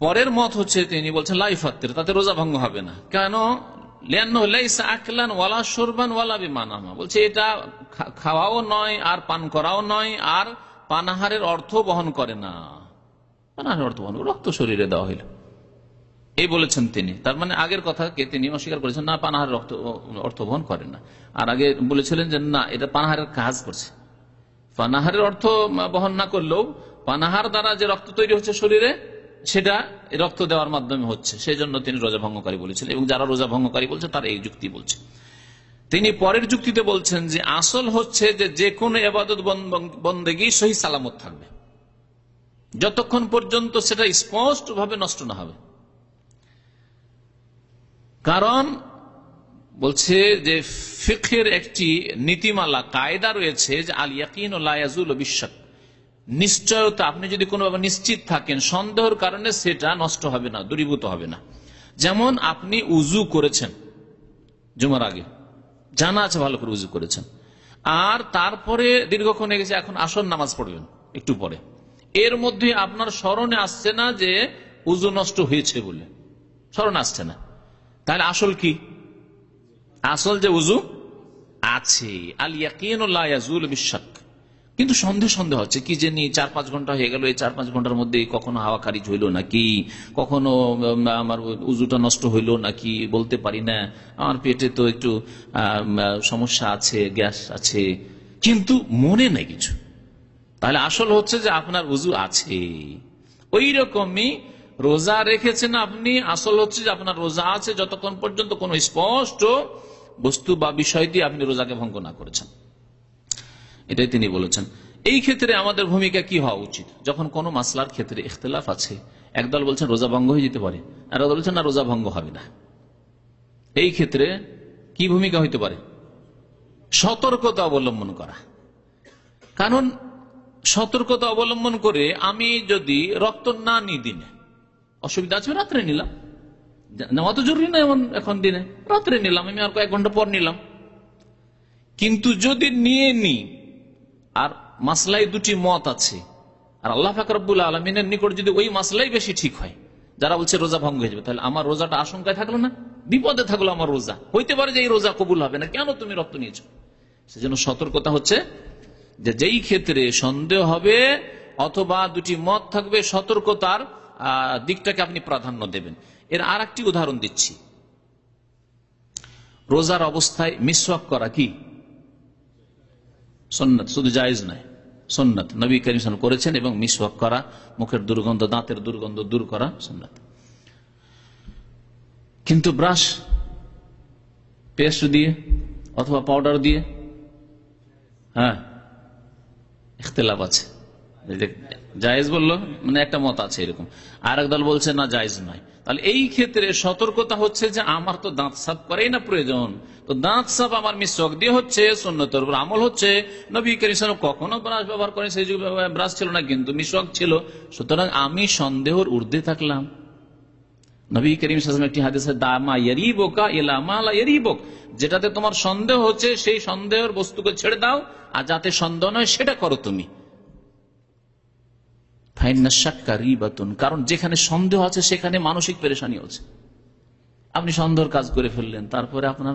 পরের মত হচ্ছে তিনি বলছেন লা ইউফাত্তির, তাতে রোজা ভঙ্গ হবে না। কেন? লিআন্নাহু লাইসা আকলান ওয়ালা শুরবান ওয়ালা বিমানামা, বলছে এটা খাওয়াও নয় আর পান করাও নয়, আর পানাহারের অর্থ বহন করে না। পানাহারের অর্থ বহন, রক্ত শরীরে দেওয়া হইল, এই বলেছেন তিনি। তার মানে আগের কথাকে তিনি অস্বীকার করেছেন, না পানাহারের অর্থ বহন করে না। আর আগে বলেছিলেন যে না, এটা পানাহারের কাজ করছে। পানাহারের অর্থ বহন না করলেও পানাহার দ্বারা যে রক্ত তৈরি হচ্ছে শরীরে, সেটা রক্ত দেওয়ার মাধ্যমে হচ্ছে, সেই জন্য তিনি রোজা ভঙ্গকারী বলেছিলেন, এবং যারা রোজা ভঙ্গকারী বলছে তার এই যুক্তি বলছে। তিনি পরের যুক্তিতে বলছেন যে আসল হচ্ছে যে কোনো ইবাদত বন্দেগী সহি সালামত থাকবে যতক্ষণ পর্যন্ত সেটা স্পষ্ট ভাবে নষ্ট না হবে। কারণ বলছে যে ফিকহের একটি নীতিমালা কায়দা রয়েছে যে আল ইয়াকিন লা ইয়াজুলু বিশাক, নিশ্চয়তা, আপনি যদি কোনোভাবে নিশ্চিত থাকেন সন্দেহের কারণে সেটা নষ্ট হবে না, দূরীভূত হবে না। যেমন আপনি উজু করেছেন জুমার আগে, জানা আছে ভালো করে উজু করেছেন, আর তারপরে দীর্ঘক্ষণ গেছে, এখন আসর নামাজ পড়বেন, একটু পরে, এর মধ্যে আপনার স্মরণে আসছে না যে উযু নষ্ট হয়েছে বলে, স্মরণ আসছে না, তাহলে আসল কি? আসল যে উযু আছে। আল ইয়াকিনু লা ইয়াজুলু বিশ-শাক। কিন্তু সন্দেহ হচ্ছে কি জানি 4-5 ঘন্টা হয়ে গেল, এই 4-5 ঘন্টার মধ্যে কখনো হাওয়া খারিজ হইলো নাকি, কখনো আমার উযুটা নষ্ট হইলো নাকি বলতে পারি না, আমার পেটে তো একটু সমস্যা আছে, গ্যাস আছে, কিন্তু মনে নাই কিছু। তাহলে আসল হচ্ছে যে আপনার উযু আছে। ওই রকমই রোজা রেখেছেন আপনি, আসল হচ্ছে যে আপনার রোজা আছে যতক্ষণ পর্যন্ত কোন স্পষ্ট বস্তু বা বিষয় দিয়ে আপনি রোজাকে ভঙ্গ না করেছেন। এটাই তিনি বলেছেন। এই ক্ষেত্রে আমাদের ভূমিকা কি হওয়া উচিত? যখন কোন মাসলার ক্ষেত্রে ইখতিলাফ আছে, একদল বলছেন রোজা ভঙ্গ হয়ে যেতে পারে, আর একদল বলছেন না রোজা ভঙ্গ হবে না, এই ক্ষেত্রে কি ভূমিকা হইতে পারে? সতর্কতা অবলম্বন করা। কারণ সতর্কতা অবলম্বন করে আমি যদি রক্ত না নিই দিনে, অসুবিধা আছে, রাত্রে নিলাম, নেওয়া তো জরুরি না এখন দিনে, রাত্রে নিলাম, আমি আর কয়েক ঘন্টা পর নিলাম। কিন্তু যদি নিয়ে নি আর মাসলাই দুটি মত আছে, আর আল্লাহ পাক রব্বুল আলামিনের নিকট যদি ওই মাসলাই বেশি ঠিক হয়, যারা বলছে রোজা ভঙ্গ হয়ে যাবে, তাহলে আমার রোজাটা আশঙ্কায় থাকলো না, বিপদে থাকলো আমার রোজা, হইতে পারে যে এই রোজা কবুল হবে না, কেন তুমি রক্ত নিয়েছো? সেজন্য সতর্কতা হচ্ছে যে যেই ক্ষেত্রে সন্দেহ হবে অথবা দুটি মত থাকবে, সতর্কতার দিকটাকে আপনি প্রাধান্য দেবেন। এর আর একটি উদাহরণ দিচ্ছি। রোজার অবস্থায় মিসওয়াক করা কি সুন্নাত, শুধু জায়েজ নয়, সুন্নাত। নবী করিম সাল্লাল্লাহু আলাইহি ওয়াসাল্লাম করেছেন, এবং মিসওয়াক করা, মুখের দুর্গন্ধ, দাঁতের দুর্গন্ধ দূর করা সুন্নাত। কিন্তু ব্রাশ, পেস্ট দিয়ে অথবা পাউডার দিয়ে, হ্যাঁ, ইখতিলাফ আছে। জায়েজ বললো মানে একটা মত আছে এরকম, আর এক দল বলছে না জায়েজ নয়। তাহলে এই ক্ষেত্রে সতর্কতা হচ্ছে যে আমার তো দাঁত সাফ করেই না প্রয়োজন, তো দাঁত সাফ আমার মিসওয়াক দিয়ে হচ্ছে, সুন্নতের উপর আমল হচ্ছে। নবী করিম সাল্লাল্লাহু আলাইহি ওয়াসাল্লাম কখনো ব্রাশ ব্যবহার করেন, সেই যুগে ব্রাশ ছিল না, কিন্তু মিসওয়াক ছিল। সুতরাং আমি সন্দেহের ঊর্ধ্বে থাকলাম। নবী করিম সাল্লাল্লাহু আলাইহি ওয়াসাল্লাম একটি হাদিসে দামা ইয়ারিবুকা ইলা মা লা ইয়ারিবুক, যেটাতে তোমার সন্দেহ হচ্ছে সেই সন্দেহের বস্তুকে ছেড়ে দাও, আর যাতে সন্দেহ নয় সেটা করো তুমি। কারণ যেখানে সন্দেহ আছে সেখানে মানসিক পেরেশানি আছে। আপনি সন্দেহের কাজ করে ফেললেন, তারপরে আপনার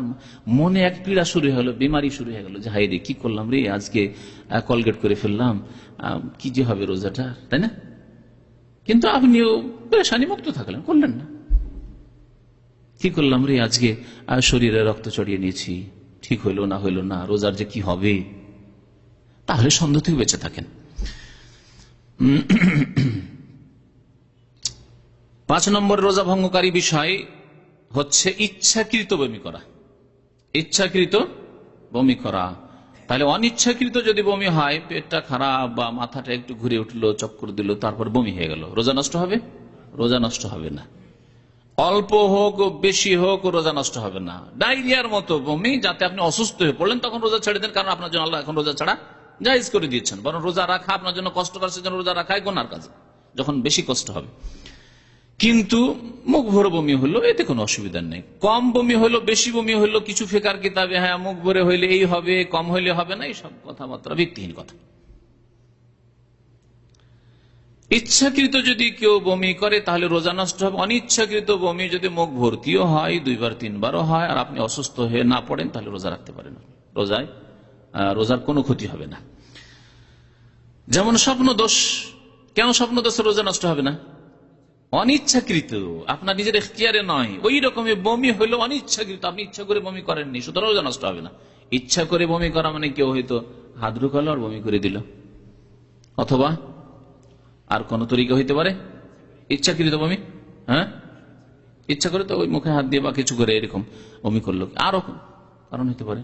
মনে এক পীড়া শুরু হলো, বিমারি শুরু হয়ে গেল যে হাই রে কি করলাম রে, আজকে কলগেট করে ফেললাম, কি যে হবে রোজাটা, তাই না? কিন্তু আপনিও পেরেশানি মুক্ত থাকলেন, করলেন না। কি করলাম রে, আজকে শরীরে রক্ত চড়িয়ে নিয়েছি, ঠিক হইল না হইল না, রোজার যে কি হবে। তাহলে সন্দেহ থেকে বেঁচে থাকেন। 5 নম্বর রোজা ভঙ্গকারী বিষয় হচ্ছে ইচ্ছাকৃত বমি করা। ইচ্ছাকৃত বমি করা, তাহলে অনিচ্ছাকৃত যদি বমি হয়, পেটটা খারাপ বা মাথাটা একটু ঘুরে উঠলো, চক্কর দিল, তারপর বমি হয়ে গেল, রোজা নষ্ট হবে? রোজা নষ্ট হবে না। অল্প হোক বেশি হোক রোজা নষ্ট হবে না। ডায়রিয়ার মতো বমি, যাতে আপনি অসুস্থ হয়ে পড়লেন, তখন রোজা ছেড়ে দেন, কারণ আপনার জন্য আল্লাহ এখন রোজা ছাড়া জায়েজ করে দিয়েছেন। বরং রোজা রাখা আপনার জন্য কষ্টকর, সেজন্য রোজা রাখাই গুনার কাজ, যখন বেশি কষ্ট হবে। কিন্তু মুখ ভরে বমি হলো, এতে কোনো অসুবিধা নেই। কম বমি হলো, বেশি বমি হলো, কিছু ফিকার কিতাবে হ্যাঁ মুখ ভরে হইলে এই হবে, কম হইলে হবে না, এইসব কথাবার্তা ভিত্তিহীন কথা। ইচ্ছাকৃত যদি কেউ বমি করে তাহলে রোজা নষ্ট হবে। অনিচ্ছাকৃত বমি যদি মুখ ভর্তিও হয়, 2বার 3বারও হয়, আর আপনি অসুস্থ হয়ে না পড়েন, তাহলে রোজা রাখতে পারেন, রোজার কোনো ক্ষতি হবে না। যেমন স্বপ্ন দোষ। কেন স্বপ্ন দোষে রোজা নষ্ট হবে না? অনিচ্ছাকৃত, আপনার নিজের এখতিয়ারে নয়। ওই রকমের বমি হইলো অনিচ্ছাকৃত, আপনি ইচ্ছা করে বমি করেননি, সুতরাং রোজা নষ্ট হবে না। ইচ্ছা করে বমি করা মানে কেউ হয়তো হাত ঢুকালো আর বমি করে দিল, অথবা আর কোন তরিকা হইতে পারে ইচ্ছাকৃত বমি। হ্যাঁ, ইচ্ছা করে তো ওই মুখে হাত দিয়ে বা কিছু করে এরকম বমি করলো, আরো কারণ হইতে পারে।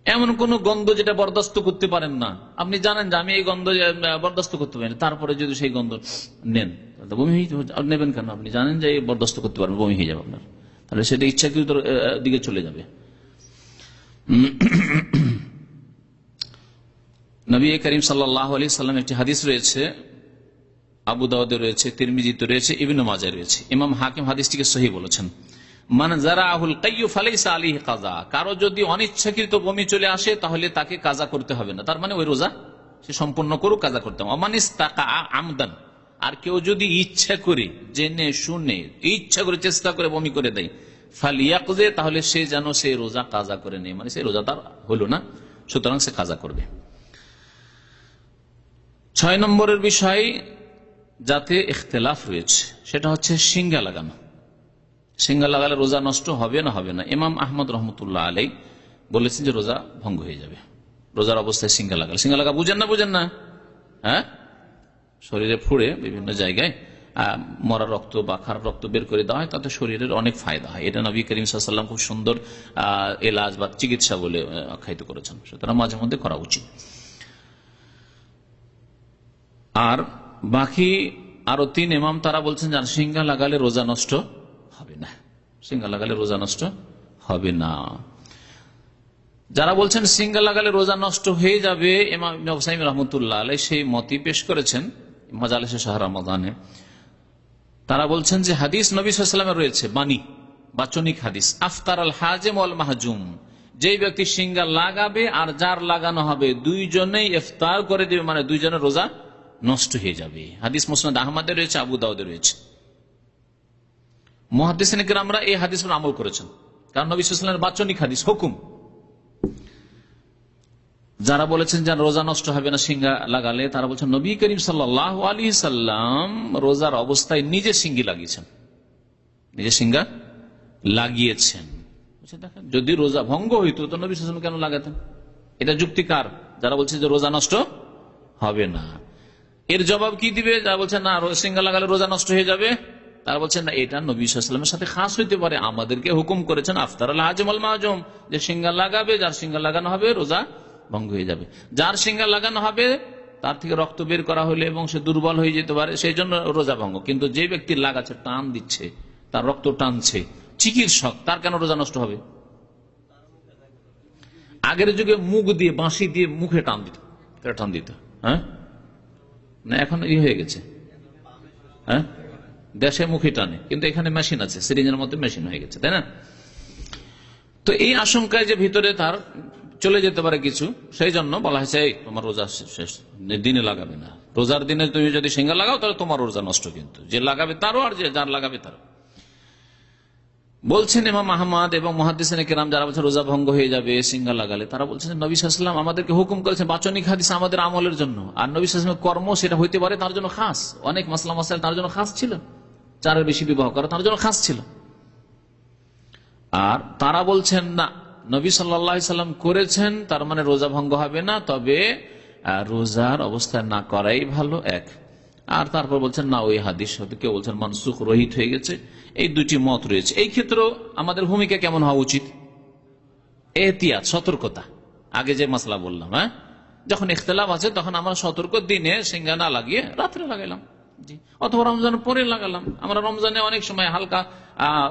এমন কোন গন্ধ যেটা বরদাস্ত করতে পারেন না, আপনি জানেন যে আমি এই গন্ধ বরদাস্ত করতে পারি না, তারপরে যদি সেই গন্ধ নেন বমি নেবেন কেন? আপনি জানেন যে বরদাস্ত করতে পারবেন, বমি হয়ে যাবে আপনার, তাহলে সেটা ইচ্ছাকৃত দিকে চলে যাবে। নবী করিম সাল্লাল্লাহু আলাইহি সাল্লাম একটি হাদিস রয়েছে, আবু দাউদে রয়েছে, তিরমিজিতে রয়েছে, ইবনে মাজাহ রয়েছে, ইমাম হাকিম হাদিসটিকে সহিহ বলেছেন। মান জারাহুল কাইয়্যু ফালাইসা আলাইহি কাযা, কারো যদি অনিচ্ছাকৃত বমি চলে আসে তাহলে তাকে কাজা করতে হবে না, তার মানে ওই রোজা সে সম্পূর্ণ করুক, কাজা করতে হবে। অমানিস তাকা আমদান, আর কেউ যদি ইচ্ছা করে জেনে শুনে ইচ্ছা করে চেষ্টা করে বমি করে দেয়, ফালিয়াকজে, তাহলে সে যেন সে রোজা কাজা করে নেই, মানে সে রোজা তার হলো না, সুতরাং সে কাজা করবে। 6 নম্বরের বিষয় যাতে ইখতিলাফ রয়েছে সেটা হচ্ছে সিঙ্গা লাগানো। সিঙ্গা লাগালে রোজা নষ্ট হবে না হবে না? ইমাম আহমদ রহমতুল্লাহ আলাই বলেছেন যে রোজা ভঙ্গ হয়ে যাবে রোজার অবস্থায় সিঙ্গা লাগালে। সিঙ্গা লাগা বুঝেন না? হ্যাঁ, শরীরে ফুড়ে বিভিন্ন জায়গায় মরা রক্ত বা খারাপ রক্ত বের করে দেওয়া হয়, তাতে শরীরের অনেক ফায়দা হয়। এটা নবী করিম সাল্লাল্লাহু আলাইহি ওয়াসাল্লাম খুব সুন্দর এলাজ বা চিকিৎসা বলে আখ্যায়িত করেছেন, সুতরাং মাঝে মধ্যে করা উচিত। আর বাকি আরো 3 ইমাম তারা বলছেন যে সিঙ্গা লাগালে রোজা নষ্ট হবে না, সিঙ্গা লাগালে রোজা নষ্ট হবে না। যারা বলছেন সিঙ্গা লাগালে রোজা নষ্ট হয়ে যাবে, ইমাম ইবনে হুসাইম রাহমাতুল্লাহ আলাইহি সেই মতই পেশ করেছেন মাজালিসে শাহর রমাদানে। তারা বলছেন যে হাদিস নবী সাল্লাল্লাহু আলাইহি ওয়াসাল্লামের রয়েছে বাচনিক হাদিস, আফতার আল হাজিম ওয়াল মাহজুম, যেই ব্যক্তি সিঙ্গা লাগাবে আর যার লাগানো হবে দুইজনেই ইফতার করে দেবে, মানে দুইজনের রোজা নষ্ট হয়ে যাবে। হাদিস মুসনাদ আহমদে রয়েছে, আবু দাউদে রয়েছে। মুহাদ্দিসিন কিরামরা এই হাদিস উপর আমল করেছেন, কারণ নবী সাল্লাল্লাহু আলাইহি ওয়াসাল্লামের বাচনিক হাদিস, হুকুম। যারা বলেছেন যে রোজা নষ্ট হবে না সিঙ্গা লাগালে, তারা বলছেন নবী করিম সাল্লাল্লাহু আলাইহি সাল্লাম রোজার অবস্থায় নিজে সিঙ্গি লাগিয়েছেন, নিজে সিঙ্গা লাগিয়েছেন। দেখেন, যদি রোজা ভঙ্গ হইতো তো নবী সাল্লাল্লাহু আলাইহি ওয়াসাল্লাম কেন লাগাতেন? এটা যুক্তিকার যারা বলছে যে রোজা নষ্ট হবে না। এর জবাব কি দিবে যারা বলছেন না সিঙ্গা লাগালে রোজা নষ্ট হয়ে যাবে? তারা বলছেন না, এটা নবী সাল্লাল্লাহু আলাইহি ওয়াসাল্লামের সাথে খাস হইতে পারে, আমাদেরকে হুকুম করেছেন আফতার আল হাজিম ওয়াল মাহজুম, যে সিঙ্গা লাগাবে, যার সিঙ্গা লাগানো হবে রোজা ভঙ্গ হয়ে যাবে। যার সিঙ্গা লাগানো হবে তার থেকে রক্ত বের করা হলে এবং সে দুর্বল হয়ে যেতে পারে, সেই জন্য রোজা ভঙ্গ। কিন্তু যে ব্যক্তি লাগাচ্ছে, টান দিচ্ছে, তার রক্ত টানছে, চিকিৎসক, তার কেন রোজা নষ্ট হবে? আগের যুগে মুখ দিয়ে বাঁশি দিয়ে মুখে টান দিত, হ্যাঁ, না এখন হয়ে গেছে, হ্যাঁ, দেশে মুখে টানে, কিন্তু এখানে মেশিন আছে, সিরিঞ্জের মধ্যে মেশিন হয়ে গেছে, তাই না? তো এই আশঙ্কায় যে ভিতরে তার চলে যেতে পারে কিছু, সেই জন্য বলা হয়েছে তোমার রোজা শেষ, দিনে লাগাবে না। রোজার দিনে তুমি যদি সিঙ্গা লাগাও তাহলে তোমার রোজা নষ্ট, কিন্তু যে লাগাবে তারও আর যার লাগাবে তারও। বলছেন ইমাম আহমদ এবং মুহাদ্দিসিন কিরাম যারা বলছেন রোজা ভঙ্গ হয়ে যাবে সিঙ্গা লাগালে, তারা বলছেন নবী সাল্লাল্লাহু আলাইহি ওয়াসাল্লাম আমাদেরকে হুকুম করেছেন বাচনিক হাদিস আমাদের আমলের জন্য, আর নবী সাল্লাল্লাহু আলাইহি ওয়াসাল্লামের কর্ম সেটা হইতে পারে তার জন্য খাস, অনেক মাসলা মাসাইল তার জন্য খাস ছিল, চারের বেশি বিবাহ করা তার জন্য খাস ছিল। আর তারা বলছেন না, নবী সাল্লাল্লাহু আলাইহি ওয়াসাল্লাম করেছেন তার মানে রোজা ভঙ্গ হবে না, তবে রোজার অবস্থায় না করাই ভালো, এক। আর তারপর বলছেন না, ওই হাদিস হয়তো কেউ বলছেন মানসুখ, রহিত হয়ে গেছে। এই দুটি মত রয়েছে। এই ক্ষেত্রেও আমাদের ভূমিকা কেমন হওয়া উচিত? এহতিয়াত, সতর্কতা। আগে যে মাসলা বললাম, হ্যাঁ, যখন ইখতিলাফ আছে তখন আমরা সতর্ক, দিনে সিঙ্গা না লাগিয়ে রাত্রে লাগাইলাম, অথবা রমজানের পরে লাগালাম। আমরা রমজানে অনেক সময় হালকা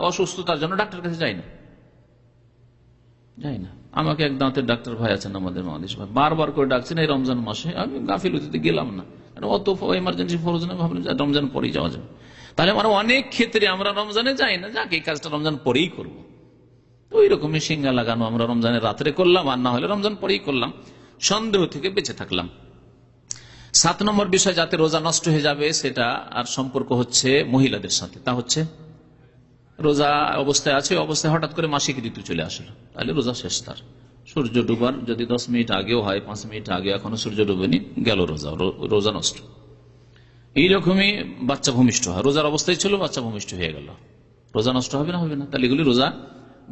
অসুস্থতার জন্য ডাক্তার কাছে যাই না। আমাকে এক দাঁতের ডাক্তার ভাই আছেন আমাদের বাংলাদেশ ভাই, বারবার করে ডাকছেন এই রমজান মাসে, আমি গাফিলতিতে গেলাম না, অত এমার্জেন্সি ফরজ না, ভাবলাম রমজান পরেই যাওয়া যাবে। তাহলে আমরা অনেক ক্ষেত্রে আমরা রমজানে যাই না, যাক এই কাজটা রমজান পরেই করবো। ওই রকমই সিঙ্গা লাগানো আমরা রমজানের রাত্রে করলাম, আর না হলে রমজান পরেই করলাম, সন্দেহ থেকে বেঁচে থাকলাম। 7 নম্বর বিষয় যাতে রোজা নষ্ট হয়ে যাবে সেটা আর সম্পর্ক হচ্ছে মহিলাদের সাথে। তা হচ্ছে রোজা অবস্থায় আছে, অবস্থায় হঠাৎ করে মাসিক ঋতু চলে আসলো, তাহলে রোজা শেষ তার। সূর্য ডুবার যদি 10 মিনিট আগেও হয়, 5 মিনিট আগে, এখনো সূর্য ডুবেনি, গেল রোজা নষ্ট। এইরকমই বাচ্চা ভূমিষ্ঠ হয়, রোজার অবস্থায় ছিল, বাচ্চা ভূমিষ্ঠ হয়ে গেল, রোজা নষ্ট হবে না? হবে না। তাহলে এগুলি রোজা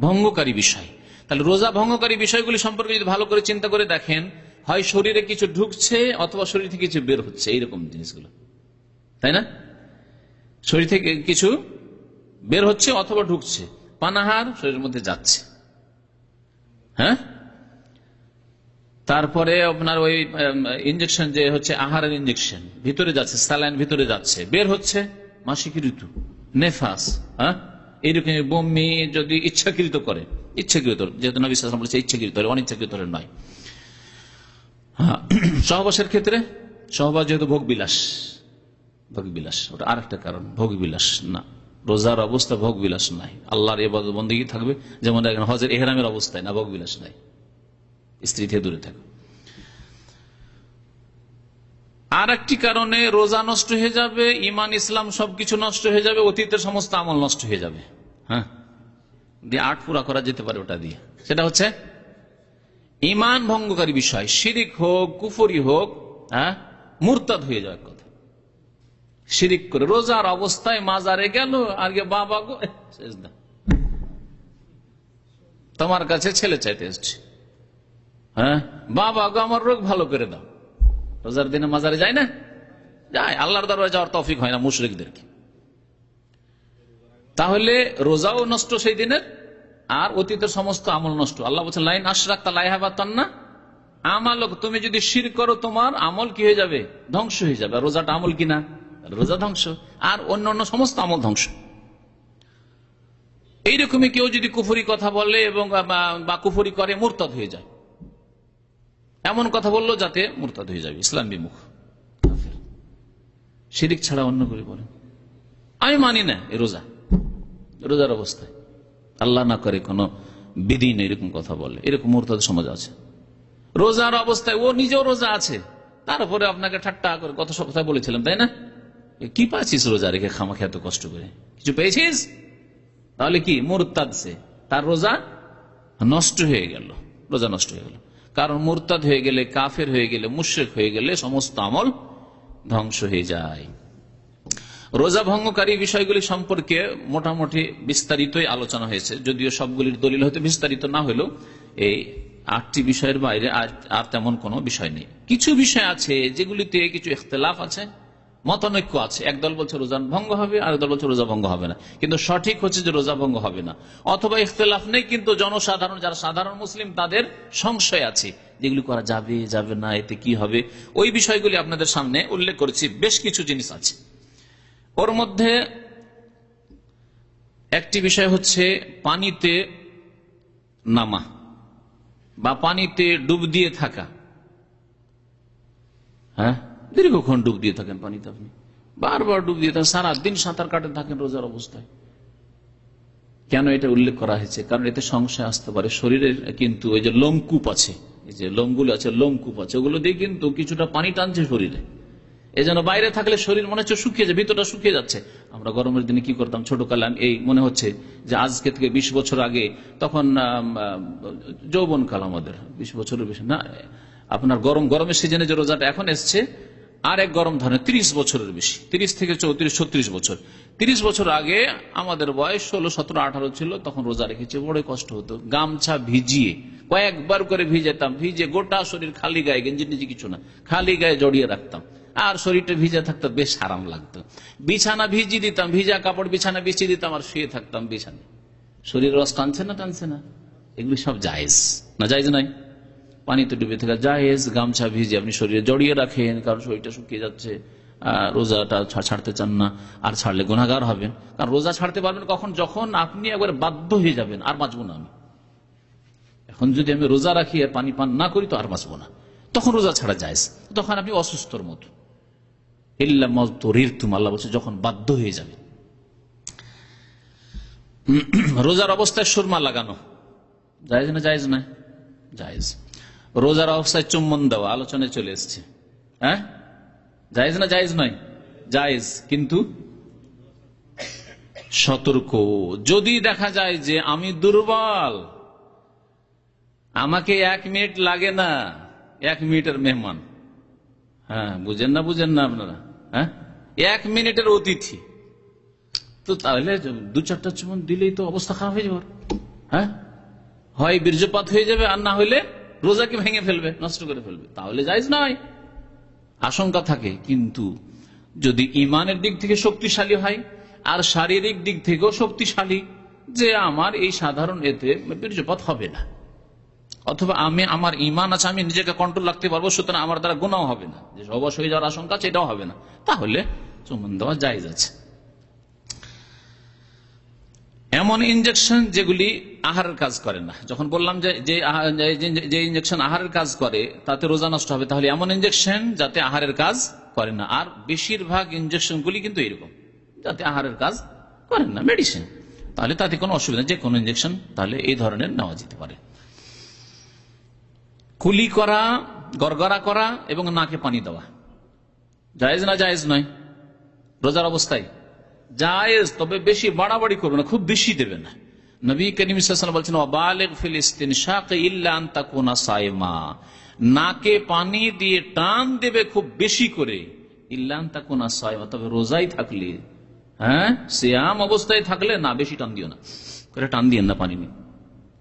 ভঙ্গকারী বিষয়। তাহলে রোজা ভঙ্গকারী বিষয়গুলি সম্পর্কে যদি ভালো করে চিন্তা করে দেখেন, হয় শরীরে কিছু ঢুকছে অথবা শরীর থেকে কিছু বের হচ্ছে, এইরকম জিনিসগুলো, তাই না? শরীর থেকে কিছু বের হচ্ছে অথবা ঢুকছে, পানাহার শরীরের মধ্যে যাচ্ছে, হ্যাঁ, তারপরে আপনার ওই ইঞ্জেকশন যে হচ্ছে আহারের ইঞ্জেকশন ভিতরে যাচ্ছে, স্যালাইন ভিতরে যাচ্ছে, বের হচ্ছে মাসিক ঋতু, নেফাস, হ্যাঁ, এইরকম বমি যদি ইচ্ছাকৃত করে, ইচ্ছাকৃত, যেহেতু নবী সাল্লাল্লাহু আলাইহি ওয়াসাল্লাম বলেছে ইচ্ছাকৃত, অনিচ্ছাকৃত নয়। হ্যাঁ, সহবাসের ক্ষেত্রে, সহবাস যেহেতু ভোগ বিলাস, ওটা আর একটা কারণ, ভোগ বিলাস না, রোজার অবস্থা ভোগ বিলাস নাই, আল্লাহর ইবাদত বন্দেগী থাকবে, যেমন হজের ইহরামের অবস্থায় না, ভোগ বিলাস নাই, স্ত্রী থেকে দূরে থাকো। আর একটি কারণে রোজা নষ্ট হয়ে যাবে, ইমান ইসলাম সবকিছু নষ্ট হয়ে যাবে, অতীতের সমস্ত আমল নষ্ট হয়ে যাবে। হ্যাঁ, দিয়ে 8 পুরা করা যেতে পারে ওটা দিয়ে। সেটা হচ্ছে ইমান ভঙ্গকারী বিষয়, শিরিক হোক, কুফরি হোক, হ্যাঁ, মুরতাদ হয়ে যাওয়ার কথা। শিরিক করে রোজার অবস্থায় মাজারে গেল, আর বাবা গো সেজদা, তোমার কাছে ছেলে চাইতে এসছে, হ্যাঁ, বাবা গো আমার রোগ ভালো করে দাও। রোজার দিনে মাজারে যায় না? যায়। আল্লাহর দরবারে যাওয়ার তৌফিক হয় না মুশরিকদেরকে। তাহলে রোজাও নষ্ট সেই দিনের, আর অতীতের সমস্ত আমল নষ্ট। আল্লাহ বলছেন লাইন আশরাকতা লাইহাবাতান্না আমালক, তুমি যদি শিরক করো তোমার আমল কি হয়ে যাবে? ধ্বংস হয়ে যাবে। রোজাটা আমল কিনা? রোজা ধ্বংস, আর অন্যান্য সমস্ত আমল ধ্বংস। এইরকমই কেউ যদি কুফরি কথা বলে এবং বা কুফরি করে, মুরতাদ হয়ে যায়। এমন কথা বললো যাতে মুরতাদ হয়ে যাবে, ইসলাম বিমুখ। শিরিক ছাড়া অন্য করে বলেন আমি মানি না এই রোজা, রোজার অবস্থায় আল্লাহ না করে কোনো বিধি নেই, এরকম কথা বলে, এরকম মুরতাদ সমাজ আছে। রোজার অবস্থায় ও নিজেও রোজা আছে, তারপরে আপনাকে ঠাট্টা করে গত সপ্তাহে বলেছিলাম, তাই না? কি পাচ্ছিস রোজা রেখে খামাখা এত কষ্ট করে? কিছু পেয়েছিস? তাহলে কি মুরতাদ, সে তার রোজা নষ্ট হয়ে গেল, রোজা নষ্ট হয়ে গেল। কারণ মুরতাদ হয়ে গেলে, কাফের হয়ে গেলে, মুশরিক হয়ে গেলে সমস্ত আমল ধ্বংস হয়ে যায়। রোজা ভঙ্গকারী বিষয়গুলি সম্পর্কে মোটামুটি বিস্তারিতই আলোচনা হয়েছে, যদিও সবগুলির দলিল হয়তো বিস্তারিত না হলেও এই 8টি বিষয়ের বাইরে আর তেমন কোনো বিষয় নেই। কিছু বিষয় আছে যেগুলিতে কিছু ইখতিলাফ আছে, মতানৈক্য আছে। একদল বলছে রোজা ভঙ্গ হবে, আর দল বলছে রোজা ভঙ্গ হবে না। কিন্তু সঠিক হচ্ছে যে রোজা ভঙ্গ হবে না। অথবা ইখতিলাফ নেই, কিন্তু জনসাধারণ, যারা সাধারণ মুসলিম, তাদের সংশয় আছে যেগুলি করা যাবে যাবে না, এতে কি হবে। ওই বিষয়গুলি আপনাদের সামনে উল্লেখ করেছি। বেশ কিছু জিনিস আছে ওর মধ্যে। একটি বিষয় হচ্ছে পানিতে নামা বা পানিতে ডুব দিয়ে থাকা। হ্যাঁ, দীর্ঘক্ষণ ডুব দিয়ে থাকেন পানিতে, আপনি বারবার ডুব দিয়ে থাকেন, সারাদিন সাঁতার কাটে থাকেন রোজার অবস্থায়। কেন এটা উল্লেখ করা হয়েছে? কারণ এতে সংশয় আসতে পারে। শরীরের কিন্তু ওই যে লোমকূপ আছে, এই যে লোমগুলো আছে, লোমকূপ আছে, ওগুলো দিয়ে কিন্তু কিছুটা পানি টানছে শরীরে। এই জন্য বাইরে থাকলে শরীর মনে হচ্ছে শুকিয়ে যায়, ভিতরটা শুকিয়ে যাচ্ছে। আমরা গরমের দিনে কি করতাম ছোটকালে, এই মনে হচ্ছে যে আজকে থেকে 20 বছর আগে, তখন যৌবন কাল আমাদের, 20 বছরের বেশি না, আপনার গরমের সিজনে যে রোজাটা এখন এসছে, আর এক গরম ধরনের 30 বছরের বেশি, 30 থেকে 34, 36 বছর। 30 বছর আগে আমাদের বয়স 16, 17, 18 ছিল, তখন রোজা রেখেছে, বড় কষ্ট হতো। গামছা ভিজিয়ে কয়েকবার করে ভিজাতাম, ভিজে গোটা শরীর, খালি গায়ে, গেঞ্জি নিজে কিছু না, খালি গায়ে জড়িয়ে রাখতাম, আর শরীরটা ভিজা থাকতো, বেশ আরাম লাগতো। বিছানা ভিজিয়ে দিতাম, ভিজা কাপড় বিছানা বিছিয়ে দিতাম, আর শুয়ে থাকতাম বিছানায়। শরীর রস টানছে না টানছে না? এগুলি সব জায়েজ না? জায়েজ নাই? পানিতে ডুবে থাকা জায়েজ। গামছা ভিজে আপনি শরীরে জড়িয়ে রাখেন, কারণ শরীরটা শুকিয়ে যাচ্ছে, রোজাটা ছাড়তে চান না, আর ছাড়লে গুনাহগার হবেন। কারণ রোজা ছাড়তে পারবেন কখন? যখন আপনি একবার বাধ্য হয়ে যাবেন, আর বাঁচবো না আমি, এখন যদি আমি রোজা রাখি আর পানি পান না করি তো আর বাঁচবো না, তখন রোজা ছাড়া জায়েজ। তখন আপনি অসুস্থর মতো, ইল্লা মাযতুরিরতুম, আল্লাহ বলছে যখন বাধ্য হয়ে যাবে। রোজার অবস্থায় সুরমা লাগানো জায়েজ না? জায়েজ না? জায়েজ। রোজার অবস্থায় চুম্বন দেওয়া আলোচনায় চলে এসছে। হ্যাঁ, জায়েজ না? জায়েজ নয়? জায়েজ, কিন্তু সতর্ক। যদি দেখা যায় যে আমি দুর্বল, আমাকে 1 মিনিট লাগে না, 1 মিনিটের মেহমান, হ্যাঁ, বুঝেন না? বুঝেন না আপনারা? হ্যাঁ, 1 মিনিটের অতিথি, তো তাহলে 2-4টা চুম্বন দিলেই তো অবস্থা খারাপ হয়ে যাবে। হ্যাঁ, হয় বীর্যপাত হয়ে যাবে, আর না হলে রোজাকে ভেঙে ফেলবে, নষ্ট করে ফেলবে, তাহলে জায়েজ নয়, আশঙ্কা থাকে। কিন্তু যদি ইমানের দিক থেকে শক্তিশালী হয় আর শারীরিক দিক থেকেও শক্তিশালী, যে আমার এই সাধারণ এতে বীর্যপাত হবে না, অথবা আমার ইমান আছে, আমি নিজেকে কন্ট্রোল রাখতে পারবো, সুতরাং আমার দ্বারা গুনাহ হবে না, যে অবশ হয়ে যাওয়ার আশঙ্কা আছে এটাও হবে না, তাহলে চুম্বন দেওয়া জায়েজ আছে। এমন ইনজেকশন যেগুলি আহারের কাজ করে না, যখন বললাম যে ইনজেকশন আহারের কাজ করে তাতে রোজা নষ্ট হবে, তাহলে এমন ইনজেকশন যাতে আহারের কাজ করে না। আর বেশিরভাগ ইনজেকশন গুলি কিন্তু এরকম, যাতে আহারের কাজ করেন না, মেডিসিন, তাহলে তাতে কোনো অসুবিধা, যে কোনো ইনজেকশন তাহলে এই ধরনের নেওয়া যেতে পারে। কুলি করা, গড়গড়া করা এবং নাকে পানি দেওয়া, জায়েজ না জায়েজ নয়? রোজার অবস্থায় জায়েজ, তবে বেশি বাড়াবাড়ি করবে না, খুব বেশি দেবে না। নবী করিম সাল্লাল্লাহু আলাইহি ওয়াসাল্লাম বলছেন ওয়াবালিগ ফিল ইসতিনশাক ইল্লা আন তাকুনা সায়মা, নাকে পানি দিয়ে টান দেবে খুব বেশি করে, ইল্লা আন তাকুনা সায়মা, তবে রোজাই থাকলে, হ্যাঁ সিয়াম অবস্থায় থাকলে না, বেশি টান দিও না, করে টান দিয়েন না পানি নিয়ে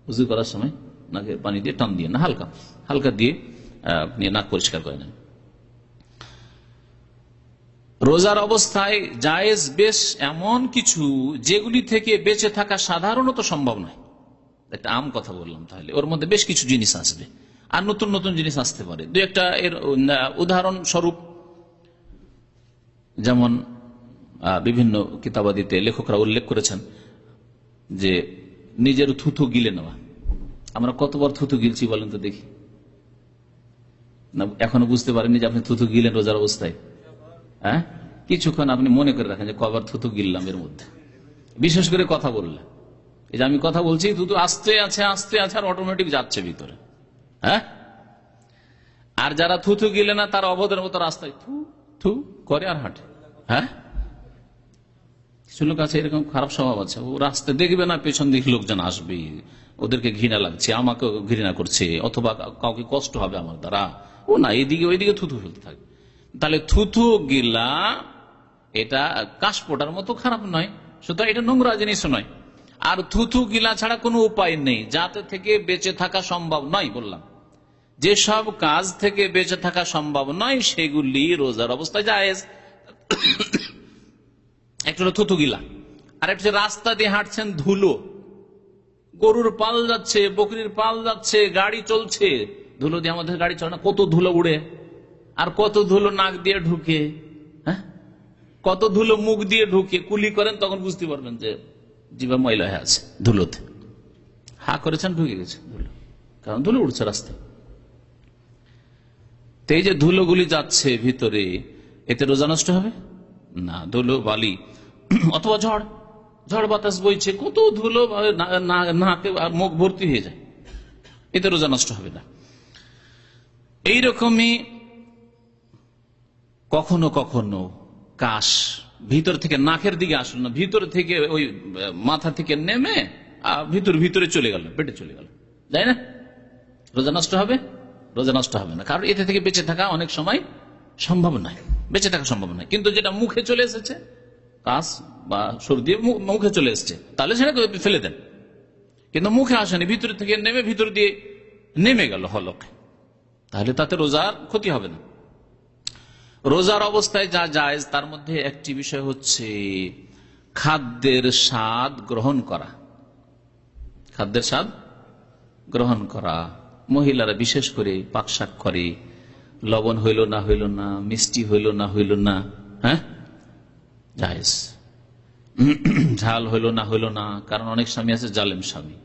ওযু করার সময়, নাকে পানি দিয়ে টান দিয়েন না, হালকা হালকা দিয়ে আপনি নাক পরিষ্কার করে নেন। রোজার অবস্থায় জায়েজ বেশ এমন কিছু যেগুলি থেকে বেঁচে থাকা সাধারণত সম্ভব নয়। একটা আম কথা বললাম, তাহলে ওর মধ্যে বেশ কিছু জিনিস আসবে, আর নতুন নতুন জিনিস আসতে পারে। দু একটা এর উদাহরণ স্বরূপ, যেমন বিভিন্ন কিতাবাদিতে লেখকরা উল্লেখ করেছেন যে নিজের থুথু গিলে নেওয়া। আমরা কতবার থুথু গিলছি বলেন তো দেখি? না এখনো বুঝতে পারেননি যে আপনি থুথু গিলেন রোজার অবস্থায়? হ্যাঁ, কিছুক্ষণ আপনি মনে করে রাখেন যে কবার থুতু গিললাম এর মধ্যে, বিশেষ করে কথা বললে। এই যে আমি কথা বলছি, থুতু আসতে আছে আর অটোমেটিক যাচ্ছে ভিতরে। হ্যাঁ, আর যারা থুতু গিলে না তারা অবধের মতো রাস্তায় থু থু করে আর হাঁটে। হ্যাঁ, কিছু লোক আছে এরকম খারাপ স্বভাব আছে, ও রাস্তায় দেখবে না পেছন দিকে লোকজন আসবে, ওদেরকে ঘৃণা লাগছে, আমাকে ঘৃণা করছে, অথবা কাউকে কষ্ট হবে আমার দ্বারা, ও না এইদিকে ওইদিকে থুতু ফেলতে থাকে। তাহলে থুথু গিলা এটা কাশপোটার মতো খারাপ নয়, সুতরাং এটা নোংরা জিনিস নয়। আর থুথু গিলা ছাড়া কোনো উপায় নেই যাতে থেকে বেঁচে থাকা সম্ভব নয়। বললাম যেসব কাজ থেকে বেঁচে থাকা সম্ভব নয় সেগুলি রোজার অবস্থায় জায়েজ। একটা হলো থুথু গিলা, আর একটা রাস্তা দিয়ে হাঁটছেন, ধুলো, গরুর পাল যাচ্ছে, বকরির পাল যাচ্ছে, গাড়ি চলছে, ধুলো দিয়ে আমাদের গাড়ি চলে না, কত ধুলো উড়ে, আর কত ধুলো নাক দিয়ে ঢুকে, হ্যাঁ কত ধুলো মুখ দিয়ে ঢুকে। কুলি করেন তখন বুঝতে পারবেন যে জিভা ময়লা হয়ে আছে ধুলোতে, হা করেছেন ঢুকে গেছে ধুলো, কারণ ধুলো উঠছে রাস্তায়। তো এই যে ধুলোগুলি যাচ্ছে ভিতরে, এতে রোজা নষ্ট হবে না? ধুলো বালি অথবা ঝড় বাতাস বইছে, কত ধুলো নাকে আর মুখ ভর্তি হয়ে যায়, এতে রোজা নষ্ট হবে না। এইরকমই কখনো কখনো কাশ ভিতর থেকে নাকের দিকে আসলো না, ভিতর থেকে ওই মাথা থেকে নেমে ভিতরে চলে গেল, পেটে চলে গেল, তাই না? রোজা নষ্ট হবে? রোজা নষ্ট হবে না, কারণ এতে থেকে বেঁচে থাকা অনেক সময় সম্ভব নয়, বেঁচে থাকা সম্ভব নয়। কিন্তু যেটা মুখে চলে এসেছে, কাশ বা সর্দি মুখে চলে এসেছে, তাহলে সেটা ফেলে দেন। কিন্তু মুখে আসেনি, ভিতর থেকে নেমে ভিতর দিয়ে নেমে গেল হলকে, তাহলে তাতে রোজার ক্ষতি হবে না। রোজার অবস্থায় যা জায়েজ তার মধ্যে একটি বিষয় হচ্ছে খাদ্যের স্বাদ গ্রহণ করা। খাদ্যের স্বাদ গ্রহণ করা, মহিলারা বিশেষ করে পাকশাক করে, লবণ হইল না হইল না, মিষ্টি হইল না হইল না, হ্যাঁ জায়েজ। ঝাল হইল না হইল না, কারণ অনেক স্বামী আছে জালেম স্বামী,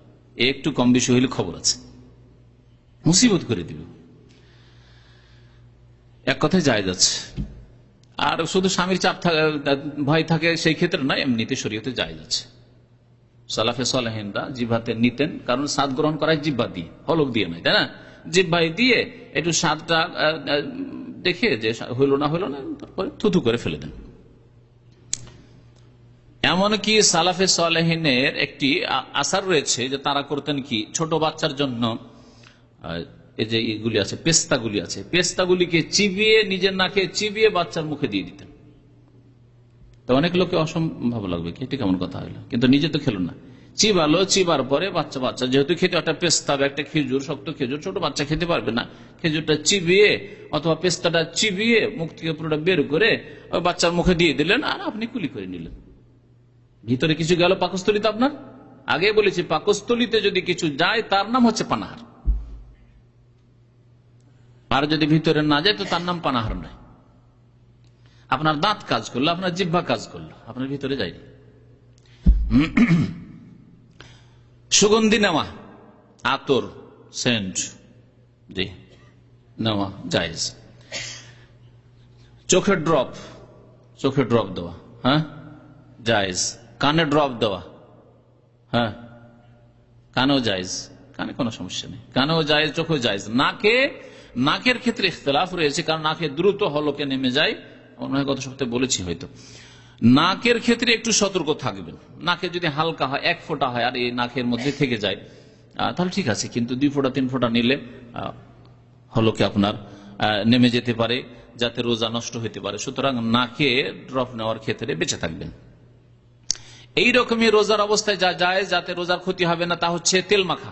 একটু কম বেশি হইলে খবর আছে, মুসিবত করে দিবে। এক কথায় জায়েজ আছে। আর শুধু স্বামীর চাপ ভয় থাকে সেই ক্ষেত্রে নয়, এমনিতে শরীয়তে জায়েজ আছে। সালাফে সালেহিনরা জিহ্বাতে নিতেন, কারণ স্বাদ গ্রহণ করা জিহ্বা দিয়ে, হলক দিয়ে নয়, তাই না? জিহ্বায় দিয়ে একটু স্বাদটা দেখে যে হইল না তারপরে থুথু করে ফেলে দেন। এমনকি সালাফে সালেহিনের একটি আসার রয়েছে যে তারা করতেন কি, ছোট বাচ্চার জন্য এই যে এগুলি আছে, পেস্তাগুলি আছে, পেস্তাগুলিকে চিবিয়ে নিজের নাকে চিবিয়ে বাচ্চার মুখে দিয়ে দিতেন। তো অনেক লোকে অসম্ভব লাগবে, কি এটা কেমন কথা হলো, কিন্তু নিজে তো খেলো না, চিবালো, চিবার পরে বাচ্চা যেহেতু খেতে, একটা পেস্তা একটা খেজুর, শক্ত খেজুর, ছোট বাচ্চা খেতে পারবে না, খেজুরটা চিবিয়ে অথবা পেস্তাটা চিবিয়ে মুখ থেকে পুরোটা বের করে ওই বাচ্চার মুখে দিয়ে দিলেন, আর আপনি কুলি করে নিলেন। ভিতরে কিছু গেল পাকস্থলিতে, আপনার আগে বলেছি পাকস্থলিতে যদি কিছু যায় তার নাম হচ্ছে পানাহার, আর যদি ভিতরে না যায় তো তার নাম পানাহার নয়। আপনার দাঁত কাজ করলো, আপনার জিহ্বা কাজ করলো, আপনার ভিতরে যায়নি। সুগন্ধি নেওয়া, আতর, সেন্ট জি নেওয়া জায়েজ। চোখে ড্রপ দেওয়া, হ্যাঁ জায়েজ। কানে ড্রপ দেওয়া, হ্যাঁ কানেও জায়েজ, কানে কোনো সমস্যা নেই, কানেও জায়েজ, চোখেও জায়েজ। নাকের ক্ষেত্রে ইখতিলাফ রয়েছে, কারণ নাকে দ্রুত হলকে নেমে যায়, মনে হয় গত সপ্তাহে বলেছি হয়তো। নাকের ক্ষেত্রে একটু সতর্ক থাকবেন। নাকে যদি হালকা হয়, 1 ফোঁটা হয় আর এই নাকের মধ্যে থেকে যায় তাহলে ঠিক আছে, কিন্তু 2 ফোঁটা 3 ফোঁটা নিলে হলো কি আপনার নেমে যেতে পারে, যাতে রোজা নষ্ট হইতে পারে। সুতরাং নাকে ড্রপ নেওয়ার ক্ষেত্রে বেঁচে থাকবেন। এইরকমই রোজার অবস্থায় যা যায় যাতে রোজার ক্ষতি হবে না তা হচ্ছে তেল মাখা।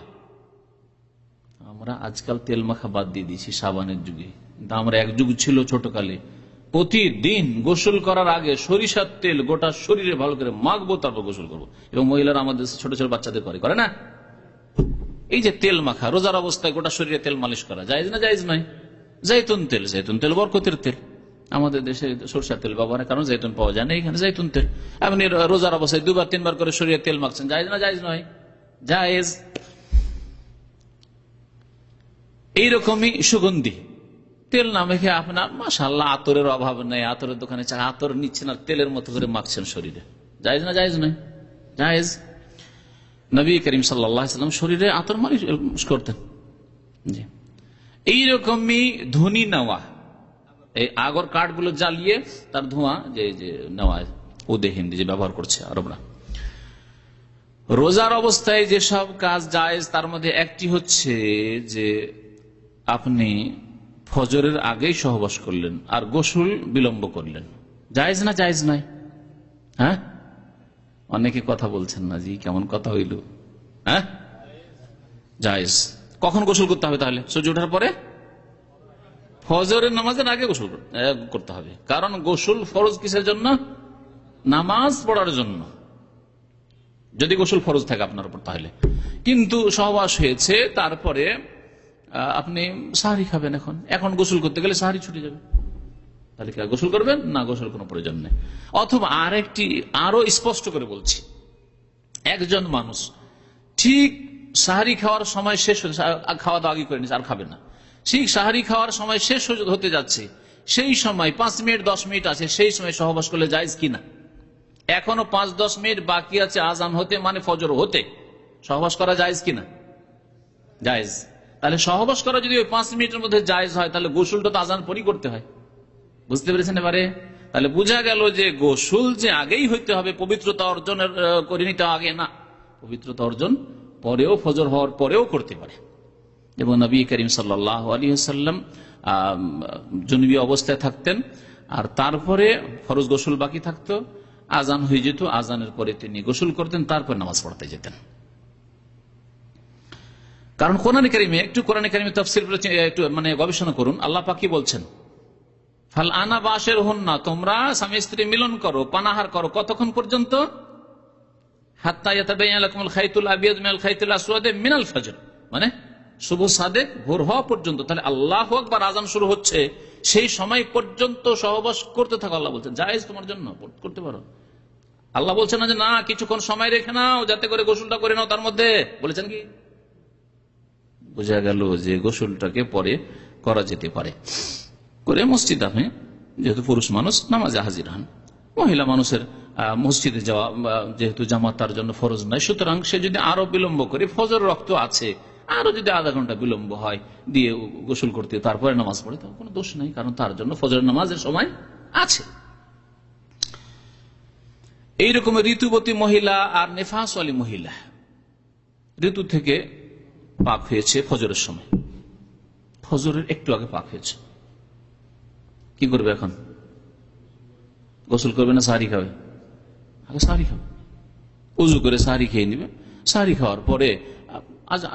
আমরা আজকাল তেল মাখা বাদ দিয়ে দিয়েছি সাবানের যুগে, কিন্তু আমরা এক যুগ ছিল ছোটকালে প্রতিদিন গোসল করার আগে সরিষার তেল গোটা শরীরে ভালো করে মাখবো, তারপর গোসল করবো। এবং মহিলারা আমাদের ছোট ছোট বাচ্চাদের করে না? এই যে তেল মাখা, রোজার অবস্থায় গোটা শরীরে তেল মালিশ করা জায়েজ না জায়েজ নয়? জৈতুন তেল বরকতের তেল। আমাদের দেশে সরষের তেল ব্যবহারের কারণ জৈতুন পাওয়া যায় না, এখানে জৈতুন তেল। আপনি রোজার অবস্থায় 2-3 বার করে শরীরে তেল মাখছেন, জায়েজ না জায়েজ নয়? জায়েজ। এইরকমই সুগন্ধি তেল না মেখে আপনার মাশাআল্লাহ আতরের অভাব নেই, আতরের দোকানে আতর নিচ্ছেন আর তেলের মতো করে মাখছেন শরীরে, জায়েজ না জায়েজ নয়? জায়েজ। নবী করিম সাল্লাল্লাহু আলাইহি ওয়াসাল্লাম শরীরে আতর মালিশ করতেন। জি। এইরকমই ধুনি নেওয়া, এই আগর কাঠগুলো জ্বালিয়ে তার ধোঁয়া যে নেওয়া, উদে হিন্দি যে ব্যবহার করছে আরবরা। রোজার অবস্থায় যেসব কাজ জায়েজ তার মধ্যে একটি হচ্ছে যে আপনি ফজরের আগেই সহবাস করলেন আর গোসল বিলম্ব করলেন, জায়েজ না জায়েজ নয়? হ্যাঁ, অনেকে কথা বলছেন না, জি কেমন কথা হইল? হ্যাঁ, জায়েজ। কখন গোসল করতে হবে তাহলে? সূর্য ওঠার পরে? ফজরের নামাজের আগে গোসল করতে হবে, কারণ গোসল ফরজ কিসের জন্য? নামাজ পড়ার জন্য। যদি গোসল ফরজ থাকে আপনার উপর তাহলে। কিন্তু সহবাস হয়েছে, তারপরে আপনি সাহারি খাবেন, এখন গোসল করতে গেলে সাহারি ছুটে যাবে, তাহলে কি গোসল করবেন না? গোসল কোনো প্রয়োজন নেই। অথবা আরেকটি আরো স্পষ্ট করে বলছি, একজন মানুষ ঠিক সাহারি খাওয়ার সময় শেষ, খাওয়া দাওয়া আগে করে নিচ্ছে আর খাবে না, ঠিক সাহারি খাওয়ার সময় শেষ হতে যাচ্ছে, সেই সময় 5 মিনিট 10 মিনিট আছে, সেই সময় সহবাস করলে জায়েজ কিনা? এখনো 5-10 মিনিট বাকি আছে আজান হতে, মানে ফজর হতে, সহবাস করা জায়েজ কিনা? জায়েজ। তাহলে সহবাস করা যদি ওই 5 মিনিটের মধ্যে জায়েজ হয়, তাহলে গোসলটা তো আজান পরই করতে হয়। বুঝতে পেরেছেন এবারে? তাহলে বোঝা গেল যে গোসল যে আগেই হইতে হবে, পবিত্রতা অর্জনের করে নিতে আগে না, পবিত্রতা অর্জন পরেও, ফজর হওয়ার পরেও করতে পারে। এবং নবী করিম সাল্লাল্লাহু আলাইহি ওয়াসাল্লাম জুনুবী অবস্থায় থাকতেন, আর তারপরে ফরজ গোসল বাকি থাকতো, আজান হয়ে যেত, আজানের পরে তিনি গোসল করতেন, তারপর নামাজ পড়তে যেতেন। কারণ কোরআনে কারিমে, একটু কোরআনে কারিমে তাফসীর একটু মানে গবেষণা করুন, আল্লাহ পাক কি বলছেন? ফাল আনা বাশের হন না, তোমরা স্বামী স্ত্রী মিলন করো, পানাহার করো, কতক্ষণ পর্যন্ত? হাত্তা ইয়াতাবায়ানা লাকুমুল খাইতুল আবিয়াদ মিনাল খাইতিল আসওয়াদ মিনাল ফজর, মানে শুভ সাদেক ভোর হওয়া পর্যন্ত। তাহলে আল্লাহু আকবার আজান শুরু হচ্ছে সেই সময় পর্যন্ত সহবাস করতে থাকো। আল্লাহ বলছেন জায়েজ, তোমার জন্য করতে পারো। আল্লাহ বলছেন না যে না কিছুক্ষণ সময় রেখে নাও যাতে করে গোসলটা করে নাও তার মধ্যে, বলেছেন কি? বোঝা গেল যে গোসলটাকে পরে করা যেতে পারে, করে মসজিদ আপনি যেহেতু পুরুষ মানুষ নামাজে হাজির হন, মহিলা মানুষের মসজিদে যাওয়া যেহেতু জামাত তার জন্য ফরজ নাই, সুতরাং সে যদি আরো বিলম্ব করে, ফজর রক্ত আছে, আরো যদি আধা ঘন্টা বিলম্ব হয় দিয়ে গোসল করতে তারপরে নামাজ পড়ে, তার কোনো দোষ নাই, কারণ তার জন্য ফজরের নামাজের সময় আছে। এইরকম ঋতুবতী মহিলা আর নেফাসওয়ালী মহিলা, ঋতু থেকে পাক হয়েছে ফজরের সময়, ফজরের একটু আগে পাক হয়েছে, কি করবে এখন? গোসল করবে না সাহারি খাবে? আগে সাহারি খাবে, উজু করে সাহারি খেয়ে নিবে, সাহারি খাওয়ার পরে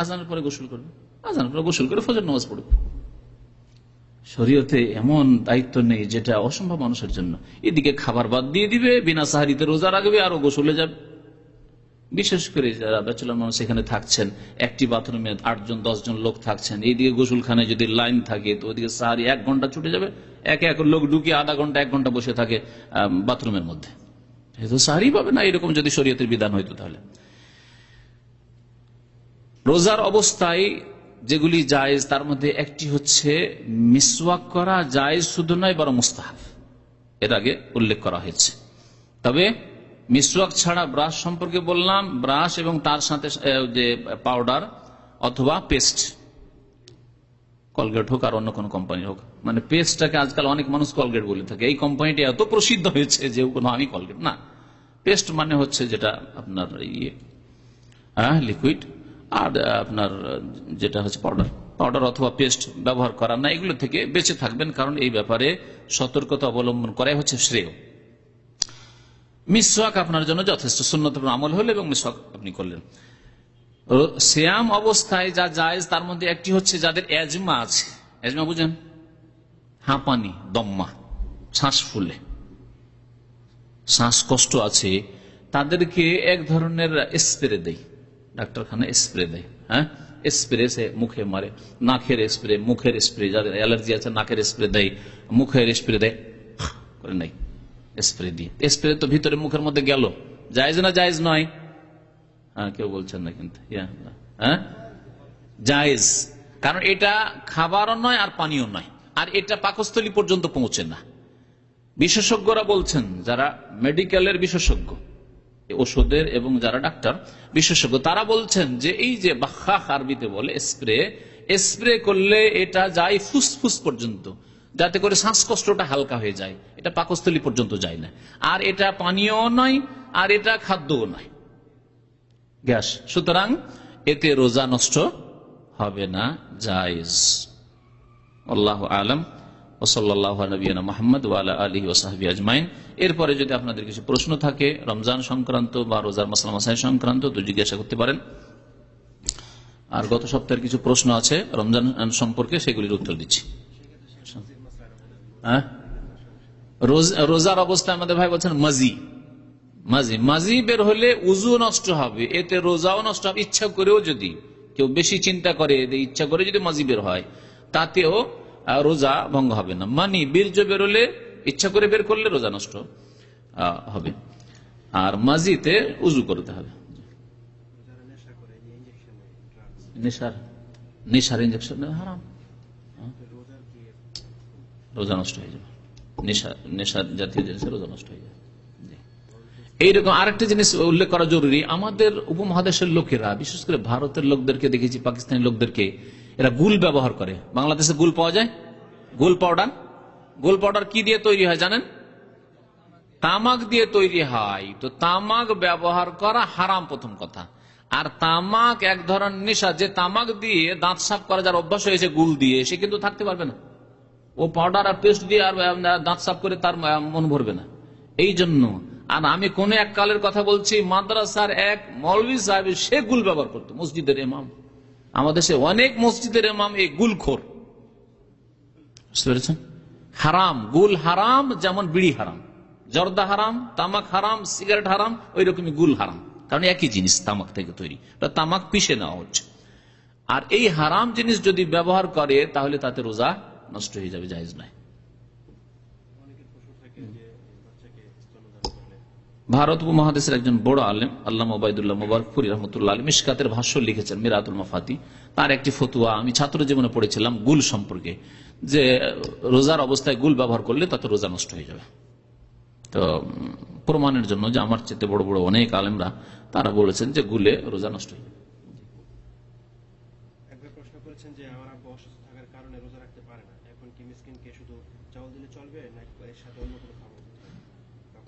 আজানের পরে গোসল করবে, আজানের পরে গোসল করে ফজর নামাজ পড়বে। শরীয়তে এমন দায়িত্ব নেই যেটা অসম্ভব মানুষের জন্য। এদিকে খাবার বাদ দিয়ে দিবে, বিনা সাহারিতে রোজা রাখবে, আরো গোসলে যাবে। বিশেষ করে যারা ব্যাচেলর মানুষ এখানে থাকছেন, একটি বাথরুমে 8 জন 10 জন লোক থাকছেন, এইদিকে গোসলখানায় যদি লাইন থাকে তো ওদিকে সাহারি 1 ঘন্টা ছুটে যাবে, এক লোক ঢুকিয়ে আধা ঘন্টা 1 ঘন্টা বসে থাকে বাথরুমের মধ্যে, সাহারি পাবে না। এরকম যদি শরীয়তের বিধান হইতো তাহলে। রোজার অবস্থায় যেগুলি জায়েজ তার মধ্যে একটি হচ্ছে মিসওয়াক করা। জায়েজ শুধু নয়, বরং মুস্তাহাব, এর আগে উল্লেখ করা হয়েছে। তবে মিসওয়াক ছাড়া ব্রাশ সম্পর্কে বললাম, ব্রাশ এবং তার সাথে যে পাউডার অথবা পেস্ট, কলগেট হোক আর অন্য কোন কোম্পানি হোক, মানে পেস্টটাকে আজকাল অনেক মানুষ কলগেট বলে থাকে। এই কোম্পানিটি এত প্রসিদ্ধ হয়েছে যে কোনো আমি কলগেট না, পেস্ট মানে হচ্ছে যেটা আপনার লিকুইড, আর আপনার যেটা হচ্ছে পাউডার অথবা পেস্ট ব্যবহার করা না, এগুলো থেকে বেঁচে থাকবেন, কারণ এই ব্যাপারে সতর্কতা অবলম্বন করাই হচ্ছে শ্রেয়। মিসওয়াক আপনার জন্য যথেষ্ট, সুন্নত আমল হলো এবং মিসওয়াক আপনি করলেন। সিয়াম অবস্থায় যা জায়েজ তার মধ্যে একটি হচ্ছে যাদের এজমা আছে, এজমা বুঝেন, হাঁপানি, দম্মা, শ্বাস ফুলে, শ্বাসকষ্ট আছে, তাদেরকে এক ধরনের স্প্রে দেয়, ডাক্তারখানা স্প্রে দেয়। হ্যাঁ, স্প্রে সে মুখে মারে, নাকের স্প্রে, মুখের স্প্রে, যাদের অ্যালার্জি আছে নাকের স্প্রে দেয়, মুখের স্প্রে দেয় করে নাই স্প্রে দিয়ে। স্প্রে তো ভিতরে মুখের মধ্যে গেল, জায়েজ না জায়েজ নয়? হ্যাঁ, কেউ বলছেন না কিন্তু। হ্যাঁ, জায়েজ, কারণ এটা খাবারও নয় আর পানীয় নয়, আর এটা পাকস্থলী পর্যন্ত পৌঁছে না। বিশেষজ্ঞরা বলছেন, যারা মেডিকেলের বিশেষজ্ঞ, ওষুধের এবং যারা ডাক্তার বিশেষজ্ঞ, তারা বলছেন যে এই যে বাখাখ আরবিতে বলে স্প্রে করলে এটা যায় ফুসফুস পর্যন্ত, যাতে করে শ্বাসকষ্টটা হালকা হয়ে যায়, এটা পাকস্থলী পর্যন্ত যায় না, আর এটা পানীয় নয় আর এটা খাদ্যও নয়, গ্যাস। সুতরাং এতে রোজা নষ্ট হবে না, জায়েজ। আল্লাহু আলাম। ওয়াসাল্লাল্লাহু আলা নবিয়িনা মুহাম্মদ ওয়া আলা আলিহি ওয়া সাহবিহি আজমাইন। এরপরে যদি আপনাদের কিছু প্রশ্ন থাকে রমজান সংক্রান্ত বা রোজার মাসলা মাসাইল সংক্রান্ত, তো জিজ্ঞাসা করতে পারেন। আর গত সপ্তাহের কিছু প্রশ্ন আছে রমজান সম্পর্কে, সেগুলির উত্তর দিচ্ছি। হ্যাঁ, রোজার অবস্থায় আমাদের ভাই বলছেন মাজি বের হলে উজু নষ্ট হবে, এতে রোজাও নষ্ট হবে। ইচ্ছা করেও যদি কেউ বেশি চিন্তা করে, ইচ্ছা করে যদি মাজি বের হয়, তাতেও রোজা ভঙ্গ হবে না। বীর্য বেরোলে ইচ্ছা করে বের করলে রোজা নষ্ট হবে, আর মাজিতে উজু করতে হবে। নেশার ইঞ্জেকশন হারাম, রোজা নষ্ট হয়ে যাবে। নেশার জাতীয় জিনিসে রোজা নষ্ট হয়ে যাবে। এইরকম আরেকটা জিনিস উল্লেখ করা জরুরি, আমাদের উপমহাদেশের লোকেরা, বিশেষ করে ভারতের লোকদেরকে দেখেছি, পাকিস্তানি লোকদেরকে, এরা গুল ব্যবহার করে। বাংলাদেশে গুল পাওয়া যায়, গুল পাউডার কি দিয়ে তৈরি হয় জানেন? তামাক দিয়ে তৈরি হয়। তো তামাক ব্যবহার করা হারাম প্রথম কথা। আর তামাক এক ধরনের নেশা, যে তামাক দিয়ে দাঁত সাফ করা যার অভ্যাস হয়েছে গুল দিয়ে, সে কিন্তু থাকতে পারবে না। ও পাউডার আর পেস্ট দিয়ে আর দাঁত সাফ করে তার মন ভরবে না। এই জন্য, আর আমি কোন এক কালের কথা বলছি, মাদ্রাসার এক মৌলভী সাহেব সে গুল ব্যবহার করতো, মসজিদের ইমাম। আমাদের সে অনেক মসজিদের ইমাম এই গুলখোর, বুঝতে পেরেছেন? হারাম, গুল হারাম, যেমন বিড়ি হারাম, জর্দা হারাম, তামাক হারাম, সিগারেট হারাম, ওই রকমই গুল হারাম, কারণ একই জিনিস তামাক থেকে তৈরি, তামাক পিষে নেওয়া হচ্ছে। আর এই হারাম জিনিস যদি ব্যবহার করে তাহলে তাতে রোজা নষ্ট হয়ে যাবে, জায়েজ নয়। ভারত উপমহাদেশের একজন বড় আলেম আল্লামা ওবায়দুল্লাহ মুবারকপুরি রহমতুল্লাহ আলাইহি মিশকাতের ভাষ্য লিখেছেন মিরাতুল মাফাতি। তার একটি ফতুয়া আমি ছাত্র জীবনে পড়েছিলাম গুল সম্পর্কে, যে রোজার অবস্থায় গুল ব্যবহার করলে তাতে রোজা নষ্ট হয়ে যাবে। তো প্রমাণের জন্য যে আমার চেয়ে বড় বড় অনেক আলেমরা তারা বলেছেন যে গুলে রোজা নষ্ট হয়ে যাবে।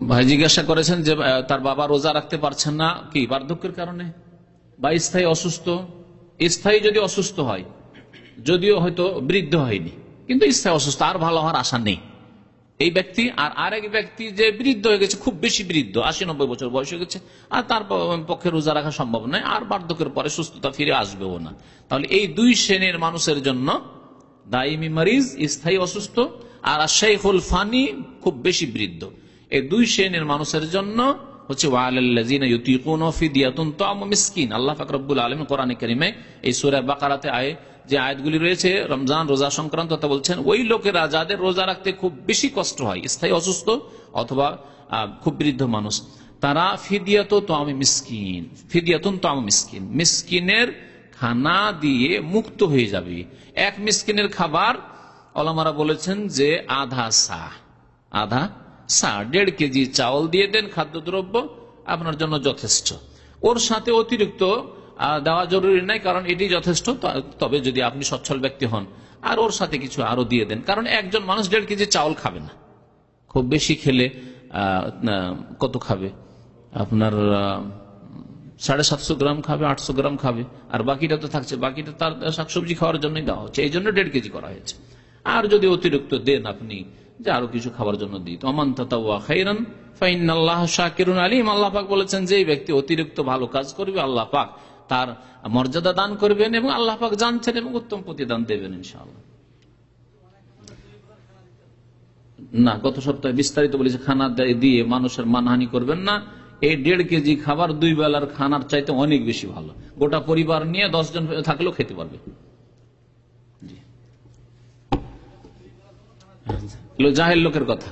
ভাই জিজ্ঞাসা করেছেন যে তার বাবা রোজা রাখতে পারছেন না, কি বার্ধক্যের কারণে বা স্থায়ী অসুস্থ? স্থায়ী যদি অসুস্থ হয়, যদিও হয়তো বৃদ্ধ হয়নি, কিন্তু স্থায়ী অসুস্থ, আর ভালো হওয়ার আশা নেই এই ব্যক্তি। আর আরেক ব্যক্তি যে বৃদ্ধ হয়ে গেছে, খুব বেশি বৃদ্ধ, 80-90 বছর বয়স হয়ে গেছে, আর তার পক্ষে রোজা রাখা সম্ভব নয়, আর বার্ধক্যের পরে সুস্থতা ফিরে আসবেও না। তাহলে এই দুই শ্রেণীর মানুষের জন্য, দাইমি মারিজ স্থায়ী অসুস্থ, আর শাইখুল ফানি খুব বেশি বৃদ্ধ, এই দুই শ্রেণীর মানুষের জন্য হচ্ছে আল্লাহ পাক রব্বুল আলামিন কোরআনে কারীমে এই সূরা বাকারাতে যে আয়াতগুলি রয়েছে রমজান রোজা সংক্রান্ত, তা বলছেন ওই লোকেরা যাদের রোজা রাখতে খুব বেশি কষ্ট হয়, স্থায়ী অসুস্থ অথবা খুব বৃদ্ধ মানুষ, তারা ফিদিয়াতুন তা'আমু মিসকিন, মিসকিনের খানা দিয়ে মুক্ত হয়ে যাবে। এক মিসকিনের খাবার ওলামারা বলেছেন যে আধা সা 1.5 কেজি চাউল দিয়ে দেন, খাদ্যদ্রব্য আপনার জন্য যথেষ্ট। ওর সাথে অতিরিক্ত দেওয়া জরুরি নাই, কারণ এটি যথেষ্ট। তবে যদি আপনি সচ্ছল ব্যক্তি হন আর ওর সাথে কিছু আরো দিয়ে দেন, কারণ একজন মানুষ 1.5 কেজি চাউল খাবে না, খুব বেশি খেলে কত খাবে আপনার 750 গ্রাম খাবে, 800 গ্রাম খাবে, আর বাকিটা তো থাকছে, বাকিটা তার শাকসবজি খাওয়ার জন্যই দেওয়া হচ্ছে, এই জন্য 1.5 কেজি করা হয়েছে। আর যদি অতিরিক্ত দেন আপনি, যে আরো কিছু খাবার জন্য দিই, তো আমান তাতাওয়া খাইরান ফাইন্নাল্লাহ শাকিরুন আলিম। আল্লাহ পাক বলেছেন যে এই ব্যক্তি অতিরিক্ত ভালো কাজ করবে, আল্লাহ পাক তার মর্যাদা দান করবেন, এবং আল্লাহ পাক জানছেন এবং উত্তম প্রতিদান দেবেন ইনশাআল্লাহ। না, গত সপ্তাহে বিস্তারিত বলেছে, খানা দিয়ে মানুষের মানহানি করবেন না। এই 1.5 কেজি খাবার 2 বেলার খানার চাইতে অনেক বেশি ভালো। গোটা পরিবার নিয়ে 10 জন থাকলেও খেতে পারবে। জাহেল লোকের কথা,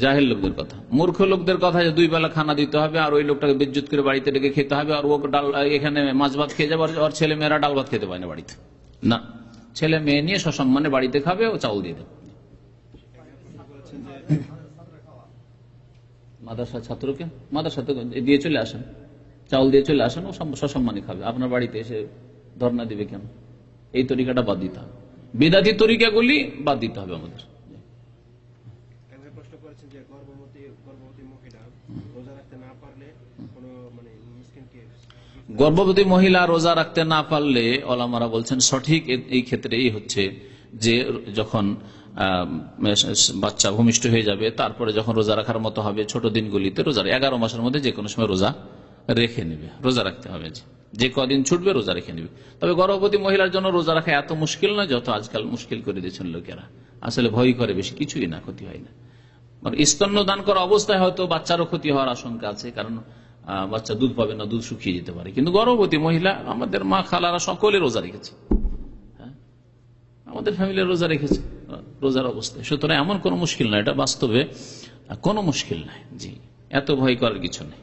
জাহেল লোকদের কথা, মূর্খ লোকদের কথা, যে 2 বেলা খানা দিতে হবে আর ওই লোকটাকে বিদ্যুৎ করে বাড়িতে ডেকে খেতে হবে, আর ও ডাল এখানে মাছ ভাত খেয়ে যাবে, আর ছেলে মেয়েরা ডাল ভাত খেতে পারে না বাড়িতে। না, ছেলে মেয়ে নিয়ে সসম্মানে বাড়িতে খাবে, ও চাউল দিয়ে দেবে। মাদ্রাসা ছাত্রকে মাদ্রাসাতে দিয়ে চলে আসেন, চাউল দিয়ে চলে আসেন, ও সসম্মানে খাবে। আপনার বাড়িতে এসে ধর্ণা দিবে কেন? এই তরিকাটা বাদ দিতে হবে, বিদাতি তরিকাগুলি বাদ দিতে হবে আমাদের। গর্ভবতী মহিলা রোজা রাখতে না পারলে ওলামারা বলছেন সঠিক এই ক্ষেত্রে এই হচ্ছে যে যখন বাচ্চা ভূমিষ্ঠ হয়ে যাবে, তারপরে যখন রোজা রাখার মতো হবে, ছোট দিনগুলিতে রোজা 11 মাসের মধ্যে যে কোনো সময় রোজা রেখে নেবে, রোজা রাখতে হবে, যে কদিন ছুটবে রোজা রেখে নেবে। তবে গর্ভবতী মহিলার জন্য রোজা রাখা এত মুশকিল নয় যত আজকাল মুশকিল করে দিয়েছেন লোকেরা। আসলে ভয় করে বেশি, কিছুই না, ক্ষতি হয় না। স্তন্য দান করা অবস্থায় হয়তো বাচ্চারও ক্ষতি হওয়ার আশঙ্কা আছে, কারণ বাচ্চা দুধ পাবে না, দুধ শুকিয়ে যেতে পারে। কিন্তু গর্ভবতী মহিলা, আমাদের মা খালারা সকলে রোজা রেখেছে, আমাদের ফ্যামিলির রোজা রেখেছে রোজার অবস্থায়। সুতরাং এমন কোনো মুশকিল নাই, এটা বাস্তবে কোনো মুশকিল নাই। জি, এত ভয় করার কিছু নেই।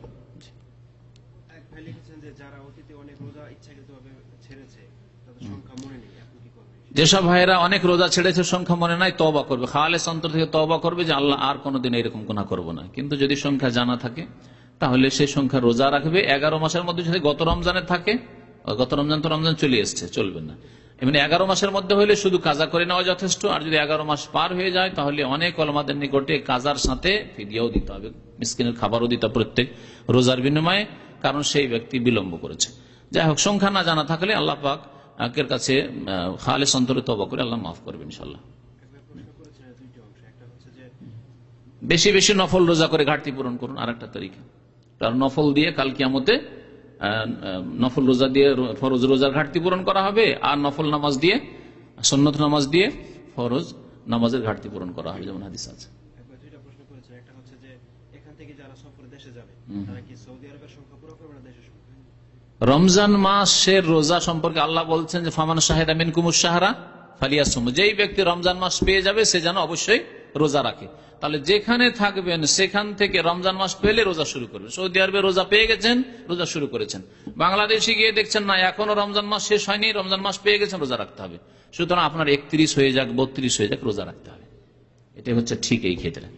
যেসব ভাইয়েরা অনেক রোজা ছেড়েছে, সংখ্যা মনে নাই, তওবা করবে, খালেস অন্তর থেকে তওবা করবে যে আল্লাহ আর কোনোদিন এরকম গুনাহ করব না। কিন্তু যদি সংখ্যা জানা থাকে তাহলে সেই সংখ্যা রোজা রাখবে। 11 মাসের মধ্যে যদি গত রমজানের থাকে, গত রমজান তো রমজান চলে এসছে, চলবে না। এমনি 11 মাসের মধ্যে হলে শুধু কাজা করে নেওয়া যথেষ্ট। আর যদি 11 মাস পার হয়ে যায় তাহলে অনেক ওলামাদের নিকটে কাজার সাথে ফিদিয়াও দিতে হবে, মিসকিনের খাবারও দিতে হবে প্রত্যেক রোজার বিনিময়ে, কারণ সেই ব্যক্তি বিলম্ব করেছে। যাই হোক, সংখ্যা না জানা থাকলে আল্লাহ পাক এর কাছে খালেস অন্তরে তওবা করে আল্লাহ মাফ করবেন ইনশাআল্লাহ। বেশি বেশি নফল রোজা করে ঘাটতি পূরণ করুন, আরেকটা তরিকা। কারণ নফল দিয়ে কাল কিয়ামতে নফল রোজা দিয়ে ফরজ রোজার ঘাটতি পূরণ করা হবে, আর নফল নামাজ দিয়ে, সুন্নত নামাজ দিয়ে ফরজ নামাজের ঘাটতি পূরণ করা হবে, যেমন হাদিস আছে। রমজান মাসের রোজা সম্পর্কে আল্লাহ বলছেন যে ফামান শাহিদা মিনকুমুশ শাহরা ফালিয়াসুম, যেই ব্যক্তি রমজান মাস পেয়ে যাবে সে যেন অবশ্যই রোজা রাখে। তাহলে যেখানে থাকবেন সেখান থেকে রমজান মাস পেলে রোজা শুরু করবেন। সৌদি আরবে রোজা পেয়ে গেছেন, রোজা শুরু করেছেন। বাংলাদেশে গিয়ে দেখছেন না, এখনো রমজান মাস শেষ হয়নি, রমজান মাস পেয়ে গেছেন, রোজা রাখতে হবে। সুতরাং আপনার 31 হয়ে যাক, 32 হয়ে যাক, রোজা রাখতে হবে। এটাই হচ্ছে ঠিক এই ক্ষেত্রে।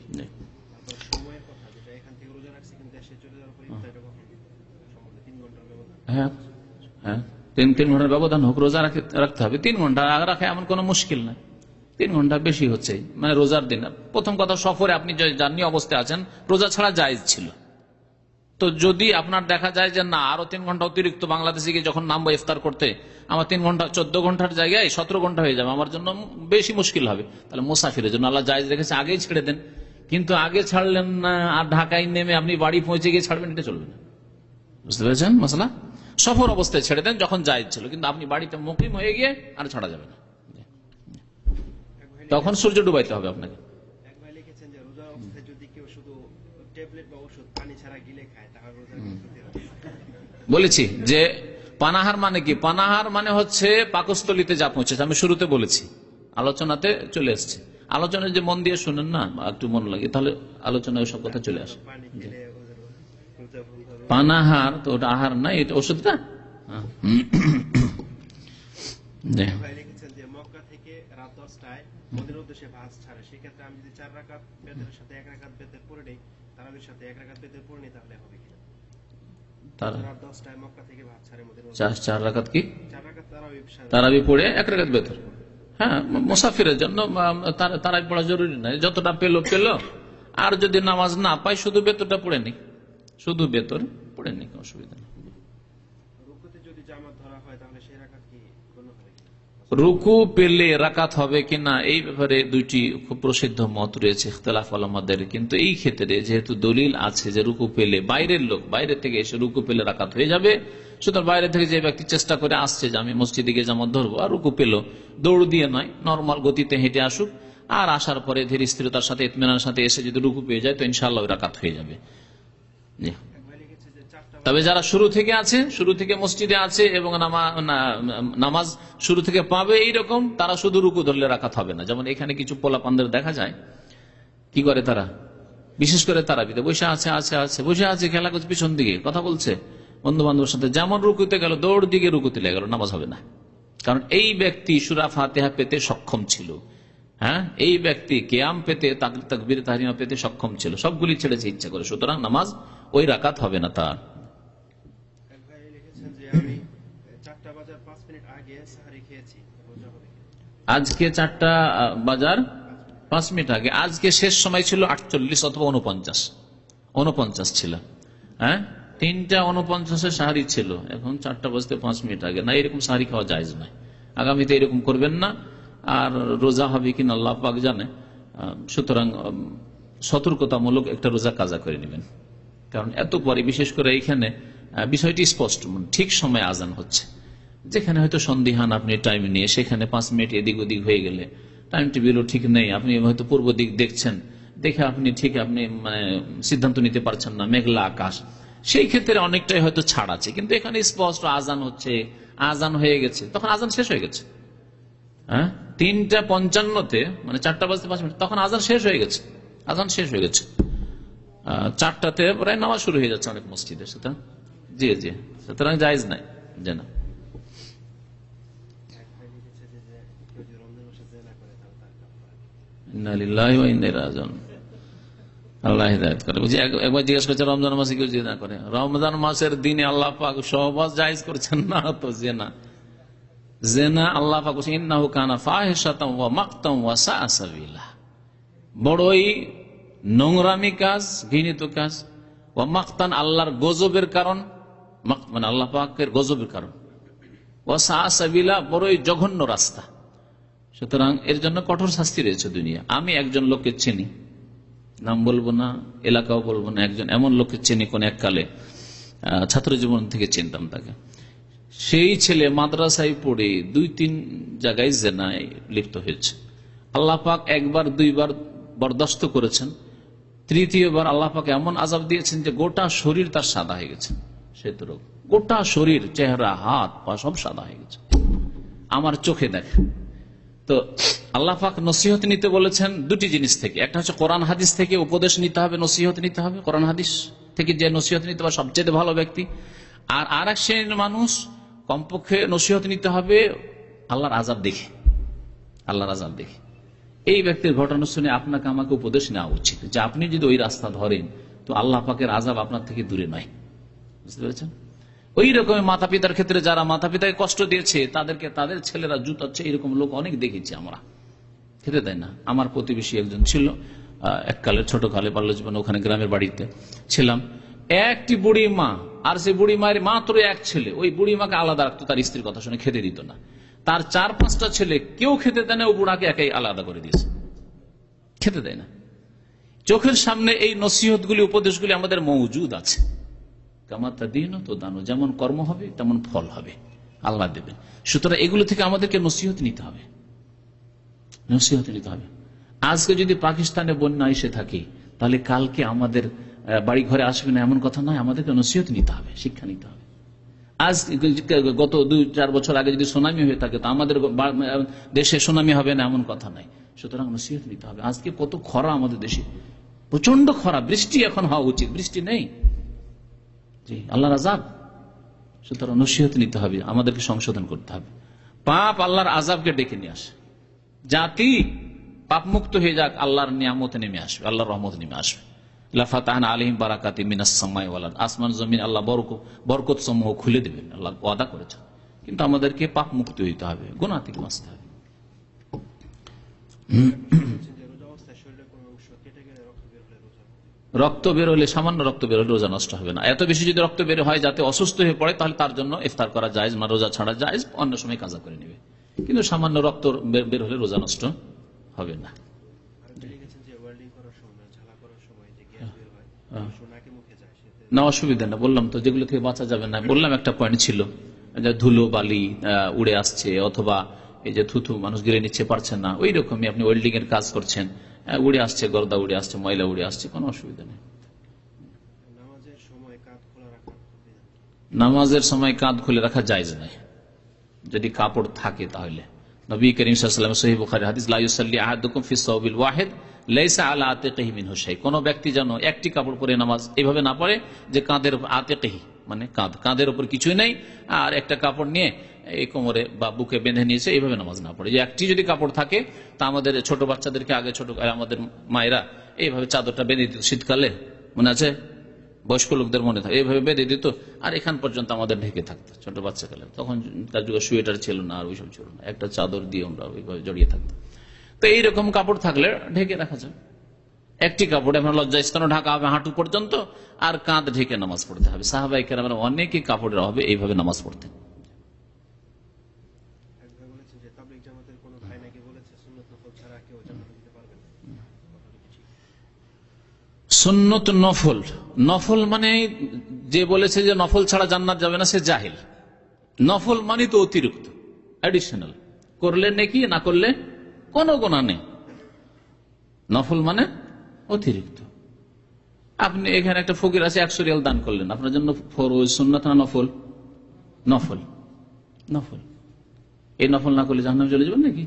হ্যাঁ হ্যাঁ, 3 ঘন্টার ব্যবধান হোক, রোজা রাখতে হবে। 3 ঘন্টা রাখা এমন কোনো মুশকিল নাই। 3 ঘন্টা বেশি হচ্ছে, মানে রোজার দিন। প্রথম কথা, সফরে আপনি জার্নি অবস্থায় আছেন, রোজা ছাড়া জায়েজ ছিল। তো যদি আপনার দেখা যায় যে না, আরো 3 ঘন্টা অতিরিক্ত, বাংলাদেশে গিয়ে যখন নামবো ইফতার করতে, আমার 3 ঘন্টা 14 ঘন্টার জায়গায় 17 ঘন্টা হয়ে যাবে, আমার জন্য বেশি মুশকিল হবে। তাহলে মুসাফিরের জন্য আল্লাহ জায়েজ রেখেছে, আগেই ছেড়ে দেন। কিন্তু আগে ছাড়লেন না, আর ঢাকায় নেমে আপনি বাড়ি পৌঁছে গিয়ে ছাড়বেন, এটা চলবে না। বুঝতে পেরেছেন মশলা? সফর অবস্থায় ছেড়ে দেন যখন জায়েজ ছিল, কিন্তু আপনি বাড়িতে মুকিম হয়ে গিয়ে আর ছাড়া যাবে না, তখন সূর্য ডুবাইতে হবে আপনাকে। বলেছি যে পানাহার মানে কি? পানাহার মানে হচ্ছে পাকস্থলিতে যা পৌঁছেছে। আমি শুরুতে বলেছি, আলোচনাতে চলে এসছে। আলোচনায় যে মন দিয়ে শুনেন না, একটু মন লাগে, তাহলে আলোচনায় সব কথা চলে আসে। পানাহার তো ওটা আহার না, এটা ওষুধটা। তারা রাত 10টায় মক্কা থেকে ভাত ছাড়ে মদিনা, 4 রাকাত কি 4 রাকাত তারাবি তারাবি পড়ে 1 রাকাত বেতর। হ্যাঁ, মুসাফিরের জন্য তারাবি পড়া জরুরি নয়, যতটা পেলো পেলো। আর যদি নামাজ না পায় শুধু বেতরটা পড়ে নি, শুধু বেতর পড়ে নি, অসুবিধা নেই। রুকুতে যদি জামাত ধরা হয় তাহলে সেই রাকাত কি গণ্য হবে? রুকু পেলে রাকাত হবে কিনা এই ব্যাপারে দুইটি খুব প্রসিদ্ধ মত রয়েছে ইখতিলাফ উলামাদের। কিন্তু এই ক্ষেত্রে যেহেতু দলিল আছে যে রুকু পেলে বাইরের লোক বাইরে থেকে এসে রুকু পেলে রাকাত হয়ে যাবে, সুতরাং বাইরে থেকে যে ব্যক্তি চেষ্টা করে আসছে যে আমি মসজিদে গিয়ে জামাত ধরবো, আর রুকু পেল, দৌড় দিয়ে নয়, নর্মাল গতিতে হেঁটে আসুক, আর আসার পরে ধীর স্থিরতার সাথে ইতমিনানের সাথে এসে যদি রুকু পেয়ে যায় তো ইনশাআল্লাহ রাকাত হয়ে যাবে। জি। তবে যারা শুরু থেকে আছে, শুরু থেকে মসজিদে আছে এবং নামাজ শুরু থেকে পাবে এইরকম, তারা শুধু রুকু ধরলে রাকাত হবে না। যেমন এখানে কিছু পোলাপানদের দেখা যায় কি করে, তারা বিশেষ করে তারাবিতে বসে আছে খেলা করছে, পিছন দিকে কথা বলছে বন্ধু বান্ধবের সাথে, যেমন রুকুতে গেল দৌড় দিকে রুকুতে লেগে গেল, নামাজ হবে না। কারণ এই ব্যক্তি সূরা ফাতিহা পেতে সক্ষম ছিল, হ্যাঁ, এই ব্যক্তি কিয়াম পেতে, তাকবীর তাহরিমা পেতে সক্ষম ছিল, সবগুলি ছেড়েছে ইচ্ছা করে, সুতরাং নামাজ ওই রাকাত হবে না তার। আমি 4টা বাজার 5 মিনিট আগে সাহারি খেয়েছি, রোজা হবে কি? আজকে 4টা বাজার 5 মিনিট আগে, আজকে শেষ সময় ছিল 48 অথবা 49 ছিল, হ্যাঁ, 3:49 সাহারি ছিল, এখন 4টা বাজতে 5 মিনিট আগে। না, এরকম সাহারি খাওয়া জায়েজ নয়, আগামীতে এরকম করবেন না। আর রোজা হবে কিনা আল্লাহ পাক জানে, সুতরাং সতর্কতামূলক একটা রোজা কাজা করে নেবেন। কারণ এত পরে, বিশেষ করে এইখানে বিষয়টি স্পষ্ট, ঠিক সময় আজান হচ্ছে, যেখানে হয়তো সন্দিহান আপনি টাইম নিয়ে, সেখানে 5 মিনিট এদিক ওদিক হয়ে গেলে টাইম টেবিলও ঠিক নেই, আপনি হয়তো পূর্ব দিক দেখছেন, দেখে আপনি মানে সিদ্ধান্ত নিতে পারছেন না, মেঘলা আকাশ, সেই ক্ষেত্রে অনেকটাই হয়তো ছাড় আছে। কিন্তু এখানে স্পষ্ট আজান হচ্ছে, আজান হয়ে গেছে, তখন আজান শেষ হয়ে গেছে, হ্যাঁ, 3:55-তে মানে 4টা বাজতে 5 মিনিট, তখন আজান শেষ হয়ে গেছে, আজান শেষ হয়ে গেছে। 4টাতে প্রায় নামাজ শুরু হয়ে যাচ্ছে অনেক মসজিদে, সুতরাং জি, সুতরাং জায়েজ নাই, যে না। আল্লাহ হিদায়াত করে। একবার জিজ্ঞেস করছে রমজান মাসে কেউ জিনা করে, রমজান মাসের দিনে আল্লাহ পাক সহবাস জায়েজ করছেন না, তো জেনা আল্লাহ পাক বলছেন ইন্নাহু কানা ফাহিশাতাম ওয়া মাকতাম ওয়া সাআ সাবিলা, বড়ই নোংরামি কাজ, ঘৃণিত কাজ, ওয়া মাকতান আল্লাহর গজবের কারণ, মানে আল্লাহ পাকের গজবের কারণ, ওয়া সাআ সাবিলা বড়ই জঘন্য রাস্তা। সুতরাং এর জন্য কঠোর শাস্তি রয়েছে দুনিয়া। আমি একজন লোককে চিনি, নাম বলবো না, এলাকাও বলবো না, একজন এমন লোককে চিনি, কোন এককালে ছাত্র জীবন থেকে চিনতাম তাকে। সেই ছেলে মাদ্রাসায় পড়ে 2-3 জায়গায় জেনায় লিপ্ত হয়েছে। আল্লাহ পাক 1-2 বরদাস্ত করেছেন, 3য় আল্লাহ পাক এমন আযাব দিয়েছেন যে গোটা শরীর তার সাদা হয়ে গেছে, শ্বেত রোগ, গোটা শরীর, চেহারা, হাত পা সব সাদা হয়ে গেছে, আমার চোখে দেখে। তো আল্লাহ পাক নসিহত নিতে বলেছেন 2টি জিনিস থেকে, একটা হচ্ছে কোরআন হাদিস থেকে উপদেশ নিতে হবে, নসিহত নিতে হবে, কোরআন হাদিস থেকে যে নসিহত নিতে হবে সবচেয়ে ভালো ব্যক্তি। আর এক শ্রেণীর মানুষ কমপক্ষে নসিহত নিতে হবে আল্লাহর আযাব দেখে, আল্লাহর আযাব দেখে। এই ব্যক্তির ঘটনা শুনে আপনাকে আমাকে উপদেশ নেওয়া উচিত যে আপনি যদি ওই রাস্তা ধরেন তো আল্লাহ পাকের আযাব আপনার থেকে দূরে নয়, বুঝতে পেরেছেন? ওই রকম মাতা পিতার ক্ষেত্রে যারা মাতা পিতাকে কষ্ট দিয়েছে তাদেরকে তাদের ছেলেরা জুতাচ্ছে, এরকম লোক অনেক দেখেছি আমরা, খেতে দেয় না। আমার প্রতিবেশী একজন ছিল, এককালে ছোটকালে বাল্য জীবনে, ওখানে গ্রামের বাড়িতে ছিলাম, একটি বুড়ি মা, আর সেই বুড়ি মায়ের মাত্র এক ছেলে, ওই বুড়ি মাকে আলাদা রাখতো, তার স্ত্রীর কথা শুনে খেতে দিত না। তার 4-5টা ছেলে, কেউ খেতে দেয় না, ও বুড়াকে একাই আলাদা করে দিয়েছে, খেতে দেয় না। চোখের সামনে এই নসিহতগুলি, উপদেশগুলি আমাদের মওজুদ আছে। কামাতা দিন তো দানো, যেমন কর্ম হবে তেমন ফল হবে, আল্লাহ দেবেন। সুতরাং এগুলো থেকে আমাদেরকে নসিহত নিতে হবে, নসিহত নিতে হবে। আজকে যদি পাকিস্তানে বন্যা এসে থাকে তাহলে কালকে আমাদের বাড়ি ঘরে আসবে না এমন কথা নয়, আমাদেরকে নসিহত নিতে হবে, শিক্ষা নিতে হবে। আজ গত 2-4 বছর আগে যদি সুনামি হয়ে থাকে তো আমাদের দেশে সুনামি হবে না এমন কথা নাই। সুতরাং নসিহত নিতে হবে। আজকে কত খরা আমাদের দেশে, প্রচন্ড খরা, বৃষ্টি এখন হওয়া উচিত, বৃষ্টি নেই, জি, আল্লাহর আযাব। সুতরাং নসিহত নিতে হবে, আমাদেরকে সংশোধন করতে হবে। পাপ আল্লাহর আযাবকে ডেকে নিয়ে আসে, জাতি পাপ মুক্ত হয়ে যাক, আল্লাহর নিয়ামত নেমে আসবে, আল্লাহর রহমত নেমে আসবে। লাফাতাহনা আলাইহিম বারাকাতিম মিনাস সামাই ওয়াল আরদ, আসমান জমিন আল্লাহ বরকত সমূহ খুলে দেবেন, আল্লাহ ওয়াদা করেছেন। কিন্তু আমাদেরকে পাপ মুক্ত হইতে হবে, গুনাহ থেকে বাঁচতে হবে। রোজা অবস্থায় শরীরের কোনো অংশ কেটে গেলে রক্ত বের হলে রোজা রক্ত বের হলে, সামান্য রক্ত বের হলে রোজা নষ্ট হবে না। এত বেশি যদি রক্ত বের হয় যাতে অসুস্থ হয়ে পড়ে, তাহলে তার জন্য ইফতার করা জায়েজ, না রোজা ছাড়া জায়েজ, অন্য সময় কাজা করে নেবে। কিন্তু সামান্য রক্ত বের হলে রোজা নষ্ট হবে না। যে ওয়েল্ডিং করার সময়, ঝালা করার সময় যে গ্যাস বের হয়, নাকে মুখে যায়, সেটা না অসুবিধা না, বললাম তো যেগুলো থেকে বাঁচা যাবে না। বললাম একটা পয়েন্ট ছিল যে ধুলো বালি উড়ে আসছে, অথবা এই যে থুথু মানুষ গিলে নিচ্ছে পারছেন না, ওই রকমই আপনি ওয়েল্ডিং এর কাজ করছেন, উড়ে আসছে, গর্দা উড়ে আসছে, ময়লা উড়ে আসছে, কোনো অসুবিধা নেই। নামাজের সময় কাঁধ খোলা রাখা, নামাজের সময় কাঁধ খুলে রাখা জায়েজ নাই, যদি কাপড় থাকে তাহলে। নবী করিম সাল্লাল্লাহু আলাইহি ওয়াসাল্লাম সহিহ বুখারী হাদিস, লা ইউসাল্লি আহাদুকুম ফি সাওবিল ওয়াহিদ লাইসা আলা আতিকিহি মিনহু শাই, কোন ব্যক্তি যেন একটি কাপড় পরে নামাজ এইভাবে না পড়ে যে কাঁধের আতিকিহি মানে কাঁধের উপর কিছুই নেই, আর একটা কাপড় নিয়ে এই কোমরে বা বুকে বেঁধে নিয়েছে, এইভাবে নামাজ না পড়ে। যে একটি যদি কাপড় থাকে, তা আমাদের ছোট বাচ্চাদেরকে আগে আমাদের মায়েরা এইভাবে চাদরটা বেঁধে দিত শীতকালে, মনে আছে? বয়স্ক লোকদের মনে থাকে, এইভাবে বেঁধে দিত, আর এখান পর্যন্ত আমাদের ঢেকে থাকতো ছোট বাচ্চাকালে। তখন তার যুগে সোয়েটার ছিল না, আর ওইসব ছিল না, একটা চাদর দিয়ে আমরা ওইভাবে জড়িয়ে থাকতাম। তো এইরকম কাপড় থাকলে ঢেকে রাখা যায়। একটি কাপড়ে আপনার লজ্জাস্থানও ঢাকা হবে হাঁটু পর্যন্ত, আর কাঁধ ঢেকে নামাজ পড়তে হবে। সাহাবায়ে কেরামের অনেকে কাপড়ের অভাবে এইভাবে নামাজ পড়তেন। একবার বলেছেন যে তাবলীগ জামাতের কোনো ভাই নাকি বলেছে সুন্নাত নফল ছাড়া কেউ জান্নাত দিতে পারবে না। সুন্নত নফল, নফল মানে যে বলেছে যে নফল ছাড়া জান্নাত যাবে না, সে জাহিল। নফল মানে তো অতিরিক্ত, অ্যাডিশনাল, করলে নেকি, না করলে কোনো গুনাহ নেই। নফল মানে অতিরিক্ত। আপনি এখানে একটা ফকির আছে 100 রিয়াল দান করলেন, আপনার জন্য ফরজ, সুন্নাত না নফল? নফল। নফল, এই নফল না করলে জাহান্নামে চলে যাবেন নাকি?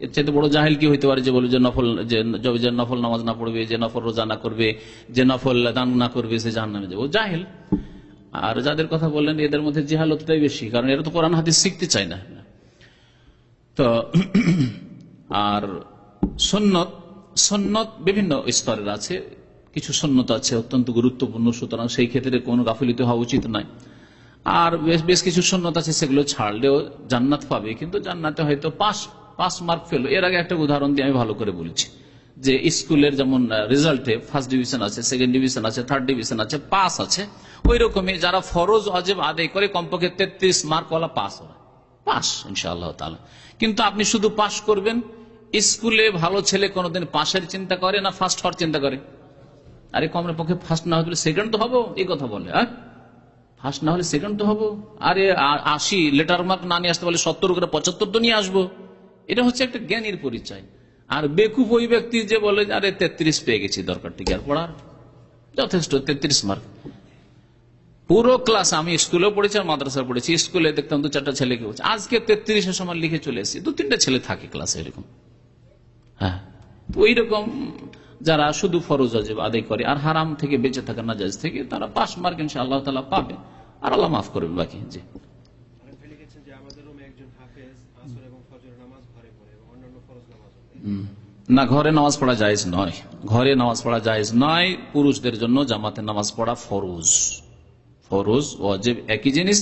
এর চাইতে বড় জাহিল কি হইতে পারে যে বলে যে নফল নামাজ না পড়বে, যে নফল রোজা না করবে, যে নফল দান না করবে, সে জাহান্নামে যাবে, ও জাহিল। আর যাদের কথা বললেন এদের মধ্যে জাহালতটাই বেশি, কারণ এরা তো কোরআন হাদিস শিখতে চায় না। তো আর সুন্নত বিভিন্ন স্তরের আছে, কিছু সুন্নত আছে অত্যন্ত গুরুত্বপূর্ণ, সুতরাং সেই ক্ষেত্রে কোনো গাফিলতি হওয়া উচিত নয়। আর বেশ কিছু সুন্নত আছে সেগুলো ছাড়লেও জান্নাত পাবে, কিন্তু জান্নাতে হয়তো পাস মার্ক ফেলো। এর আগে একটা উদাহরণ দিয়ে আমি ভালো করে বলেছি যে স্কুলের যেমন রেজাল্টে ফার্স্ট ডিভিশন আছে, সেকেন্ড ডিভিশন আছে, থার্ড ডিভিশন আছে, পাস আছে, ওই রকমই যারা ফরজ ওয়াজিব আদায় করে কমপক্ষে 33 মার্ক ওয়ালা পাস হয়, পাস ইনশাআল্লাহ তাআলা। কিন্তু আপনি শুধু পাস করবেন, স্কুলে ভালো ছেলে কোনোদিন পাশের চিন্তা করে না ফার্স্ট হওয়ার চিন্তা করে? আরে কমের পক্ষে ফার্স্ট না হলে সেকেন্ড তো হবো, এই কথা বলে। ফার্স্ট না হলে সেকেন্ড তো হবো। আরে 80 লেটার মার্ক না নিয়ে আসতে বলে 70 করে 75 তো নিয়ে আসবো। এটা হচ্ছে একটা জ্ঞানীর পরিচয়। আর বেকুব ওই ব্যক্তি যে বলে আরে 33 পেয়ে গেছি, দরকার ঠিক আর পড়ার, যথেষ্ট 33 মার্ক। পুরো ক্লাস, আমি স্কুলেও পড়েছি আর মাদ্রাসায় পড়েছি, স্কুলে দেখতাম 2-4টা ছেলেকে বলছে আজকে 33-এর সময় লিখে চলে এসেছি, 2-3টা ছেলে থাকে ক্লাসে এরকম। হ্যাঁ, তো ওই রকম যারা শুধু ফরজ ওয়াজিব আদায় করে আর হারাম থেকে বেঁচে থাকে, নাজায়েজ থেকে, তারা পাস মার্ক ইনশাআল্লাহ তাআলা পাবে, আর আল্লাহ মাফ করবে বাকি। জি, লিখেছেন যে আমাদের রুমে একজন হাফেজ আসর এবং ফজর নামাজ ঘরে পড়ে এবং অন্যান্য ফরজ নামাজ না, ঘরে নামাজ পড়া জায়েজ নয়, ঘরে নামাজ পড়া জায়েজ নয়। পুরুষদের জন্য জামাতে নামাজ পড়া ফরজ, ফরজ ওয়াজিব একই জিনিস,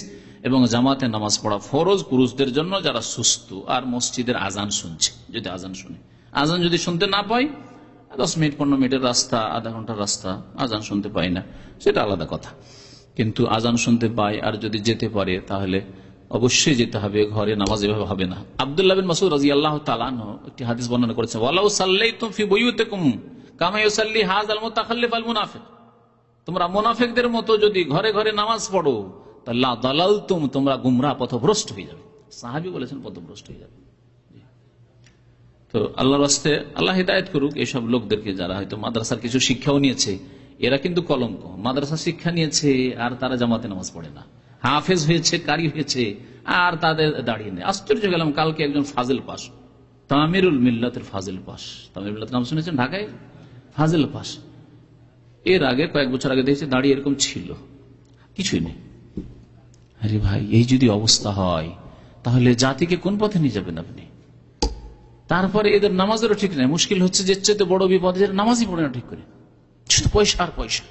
এবং জামাতে নামাজ পড়া ফরজ পুরুষদের জন্য যারা সুস্থ আর মসজিদের আজান শুনছে। যদি আজান শুনে, আজান যদি শুনতে না পাই, 10 মিনিট 15 মিনিটের রাস্তা, আধা ঘন্টার রাস্তা, আজান শুনতে পাই না, সেটা আলাদা কথা। কিন্তু আজান শুনতে পাই আর যদি যেতে পারে তাহলে অবশ্যই যেতে হবে, ঘরে নামাজ এভাবে হবে না। আব্দুল্লাহ বিন মাসউদ রাদিয়াল্লাহু তাআলা আনহু একটি হাদিস বর্ণনা করেছেন, ওয়ালাউ সাল্লাইতুম ফি বুয়ুতিকুম কামা ইউসাল্লি হাযাল মুতাখাল্লিফ আল মুনাফিক, তোমরা মুনাফিকদের মতো যদি ঘরে ঘরে নামাজ পড়ো তাহলে দালালতুম, তোমরা গুমরাহ পথভ্রষ্ট হয়ে যাবে। সাহাবী বলেছেন পথভ্রষ্ট হয়ে যাবে। তো আল্লাহর রাস্তে আল্লাহ হিদায়াত করুক এইসব লোকদেরকে, যারা হয়তো মাদ্রাসার কিছু শিক্ষাও নিয়েছে, এরা কিন্তু কলঙ্ক। মাদ্রাসা শিক্ষা নিয়েছে আর তারা জামাতে নামাজ পড়ে না, হাফেজ হয়েছে, কারি হয়েছে, আর তাদের দাঁড়িয়ে নেই। আশ্চর্য গেলাম, কালকে একজন ফাজিল পাস, তামিরুল মিল্লাতের ফাজিল পাস, তামিরুল মিল্লাত নাম শুনেছেন ঢাকায়? ফাজিল পাস। এর আগে কয়েক বছর আগে দেখেছি দাঁড়িয়ে এরকম ছিল, কিছুই নেই। আরে ভাই, এই যদি অবস্থা হয় তাহলে জাতিকে কোন পথে নিয়ে যাবেন আপনি? তারপরে এদের নামাজেরও ঠিক নাই। মুশকিল হচ্ছে যে চেয়ে বড় বিপদ, নামাজই পড়ে না ঠিক করে। শুধু পয়সা আর পয়সা।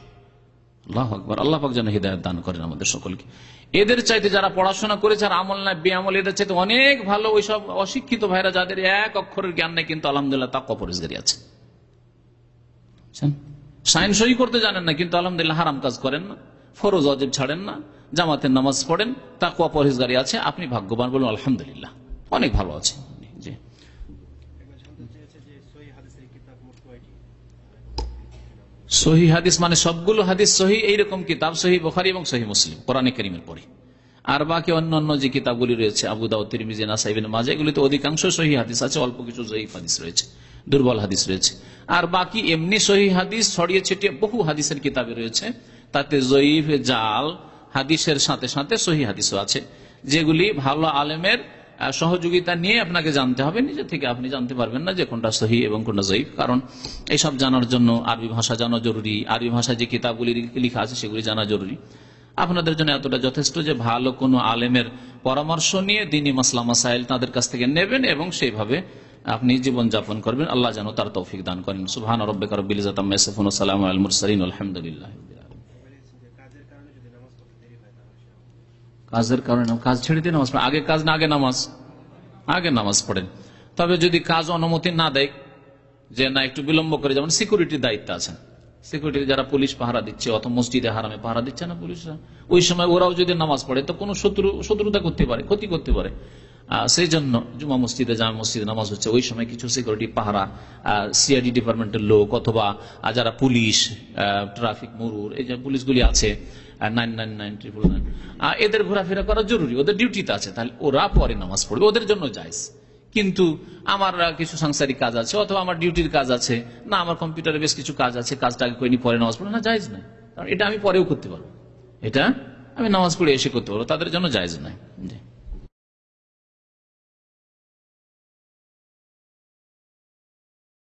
আল্লাহু আকবার। আল্লাহ পাক যেন হিদায়াত দান করেন আমাদের সকলকে। এদের চাইতে যারা পড়াশোনা করেছে আর আমল না বেআমল, এদের চাইতে অনেক ভালো ওইসব অশিক্ষিত ভাইরা যাদের এক অক্ষরের জ্ঞান নেই, কিন্তু আলহামদুলিল্লাহ তাকওয়া পরহেজগারি আছে। সাইন সই করতে জানেন না, কিন্তু আলহামদুলিল্লাহ হারাম কাজ করেন না, ফরজ ওয়াজিব ছাড়েন না, জামাতের নামাজ পড়েন, তাকওয়া পরহেজগারি আছে। আপনি ভাগ্যবান, বলুন আলহামদুলিল্লাহ, অনেক ভালো আছে। জি, সহিহ হাদিস মানে সবগুলো হাদিস সহিহ, এইরকম কিতাব সহিহ বুখারী এবং সহিহ মুসলিম, কোরআনে কারীমের পরে। আর বাকি অন্যান্য যে কিতাবগুলি রয়েছে, আবু দাউদ, তিরমিজি, নাসাঈ, ইবনে মাজাহ, এগুলিতে অধিকাংশ সহিহ হাদিস আছে, অল্প কিছু যঈফ হাদিস রয়েছে, দুর্বল হাদিস রয়েছে। আর বাকি এমনি সহিহ হাদিস ছড়িয়ে ছিটিয়ে বহু হাদিসের কিতাবে রয়েছে, তাতে যঈফ, জাল হাদিসের সাথে সাথে সহিহ হাদিসও আছে, যেগুলি ভালো আলেমের সহযোগিতা নিয়ে আপনাকে জানতে হবে। নিজে থেকে আপনি জানতে পারবেন না যে কোনটা সহিহ এবং কোনটা যঈফ, কারণ এইসব জানার জন্য আরবি ভাষা জানা জরুরি, আরবি ভাষায় যে কিতাবগুলি লেখা আছে সেগুলি জানা জরুরি। আপনাদের জন্য এতটা যথেষ্ট যে ভালো কোনো আলেমের পরামর্শ নিয়ে দ্বীনি মাসলা মাসাইল তাদের কাছ থেকে নেবেন এবং সেইভাবে আপনি জীবন যাপন করবেন। আল্লাহ যেন তার তৌফিক দান করেন। সুবহান রাব্বিকা রাব্বিল ইজ্জাতি আম্মা ইয়াসিফুন ওয়া সালামুন আলাল মুরসালিন আলহামদুলিল্লাহ। কাজের কারণে কাজ ছেড়ে দিয়ে নামাজ পড়েন, আগে কাজ না আগে নামাজ? আগে নামাজ পড়েন। তবে যদি কাজ অনুমতি না দেয়, যে না একটু বিলম্ব করে, যেমন সিকিউরিটির দায়িত্ব আছেন, সিকিউরিটি যারা পুলিশ পাহারা দিচ্ছে অথবা মসজিদে হারামে পাহারা দিচ্ছে না পুলিশরা, ওই সময় ওরাও যদি নামাজ পড়ে তো কোনো শত্রুতা করতে পারে, ক্ষতি করতে পারে। সেই জন্য জুমা মসজিদে, জামে মসজিদে নামাজ হচ্ছে, ওই সময় কিছু সিকিউরিটি পাহারা, সিআইডি ডিপার্টমেন্টের লোক অথবা যারা পুলিশ, ট্রাফিক, মরুর, এই যে পুলিশগুলি আছে 999 এদের ঘোরাফেরা করা জরুরি, ওদের ডিউটিতে আছে, তাহলে ওরা পরে নামাজ পড়বে, ওদের জন্য জায়েজ। কিন্তু আমার কিছু সাংসারিক কাজ আছে অথবা আমার ডিউটির কাজ আছে, না আমার কম্পিউটারে বেশ কিছু কাজ আছে, কাজটা আগে করে নি পরে নামাজ পড়ে, না জায়েজ নাই, কারণ এটা আমি পরেও করতে পারবো, এটা আমি নামাজ পড়ে এসে করতে পারবো, তাদের জন্য জায়েজ নাই।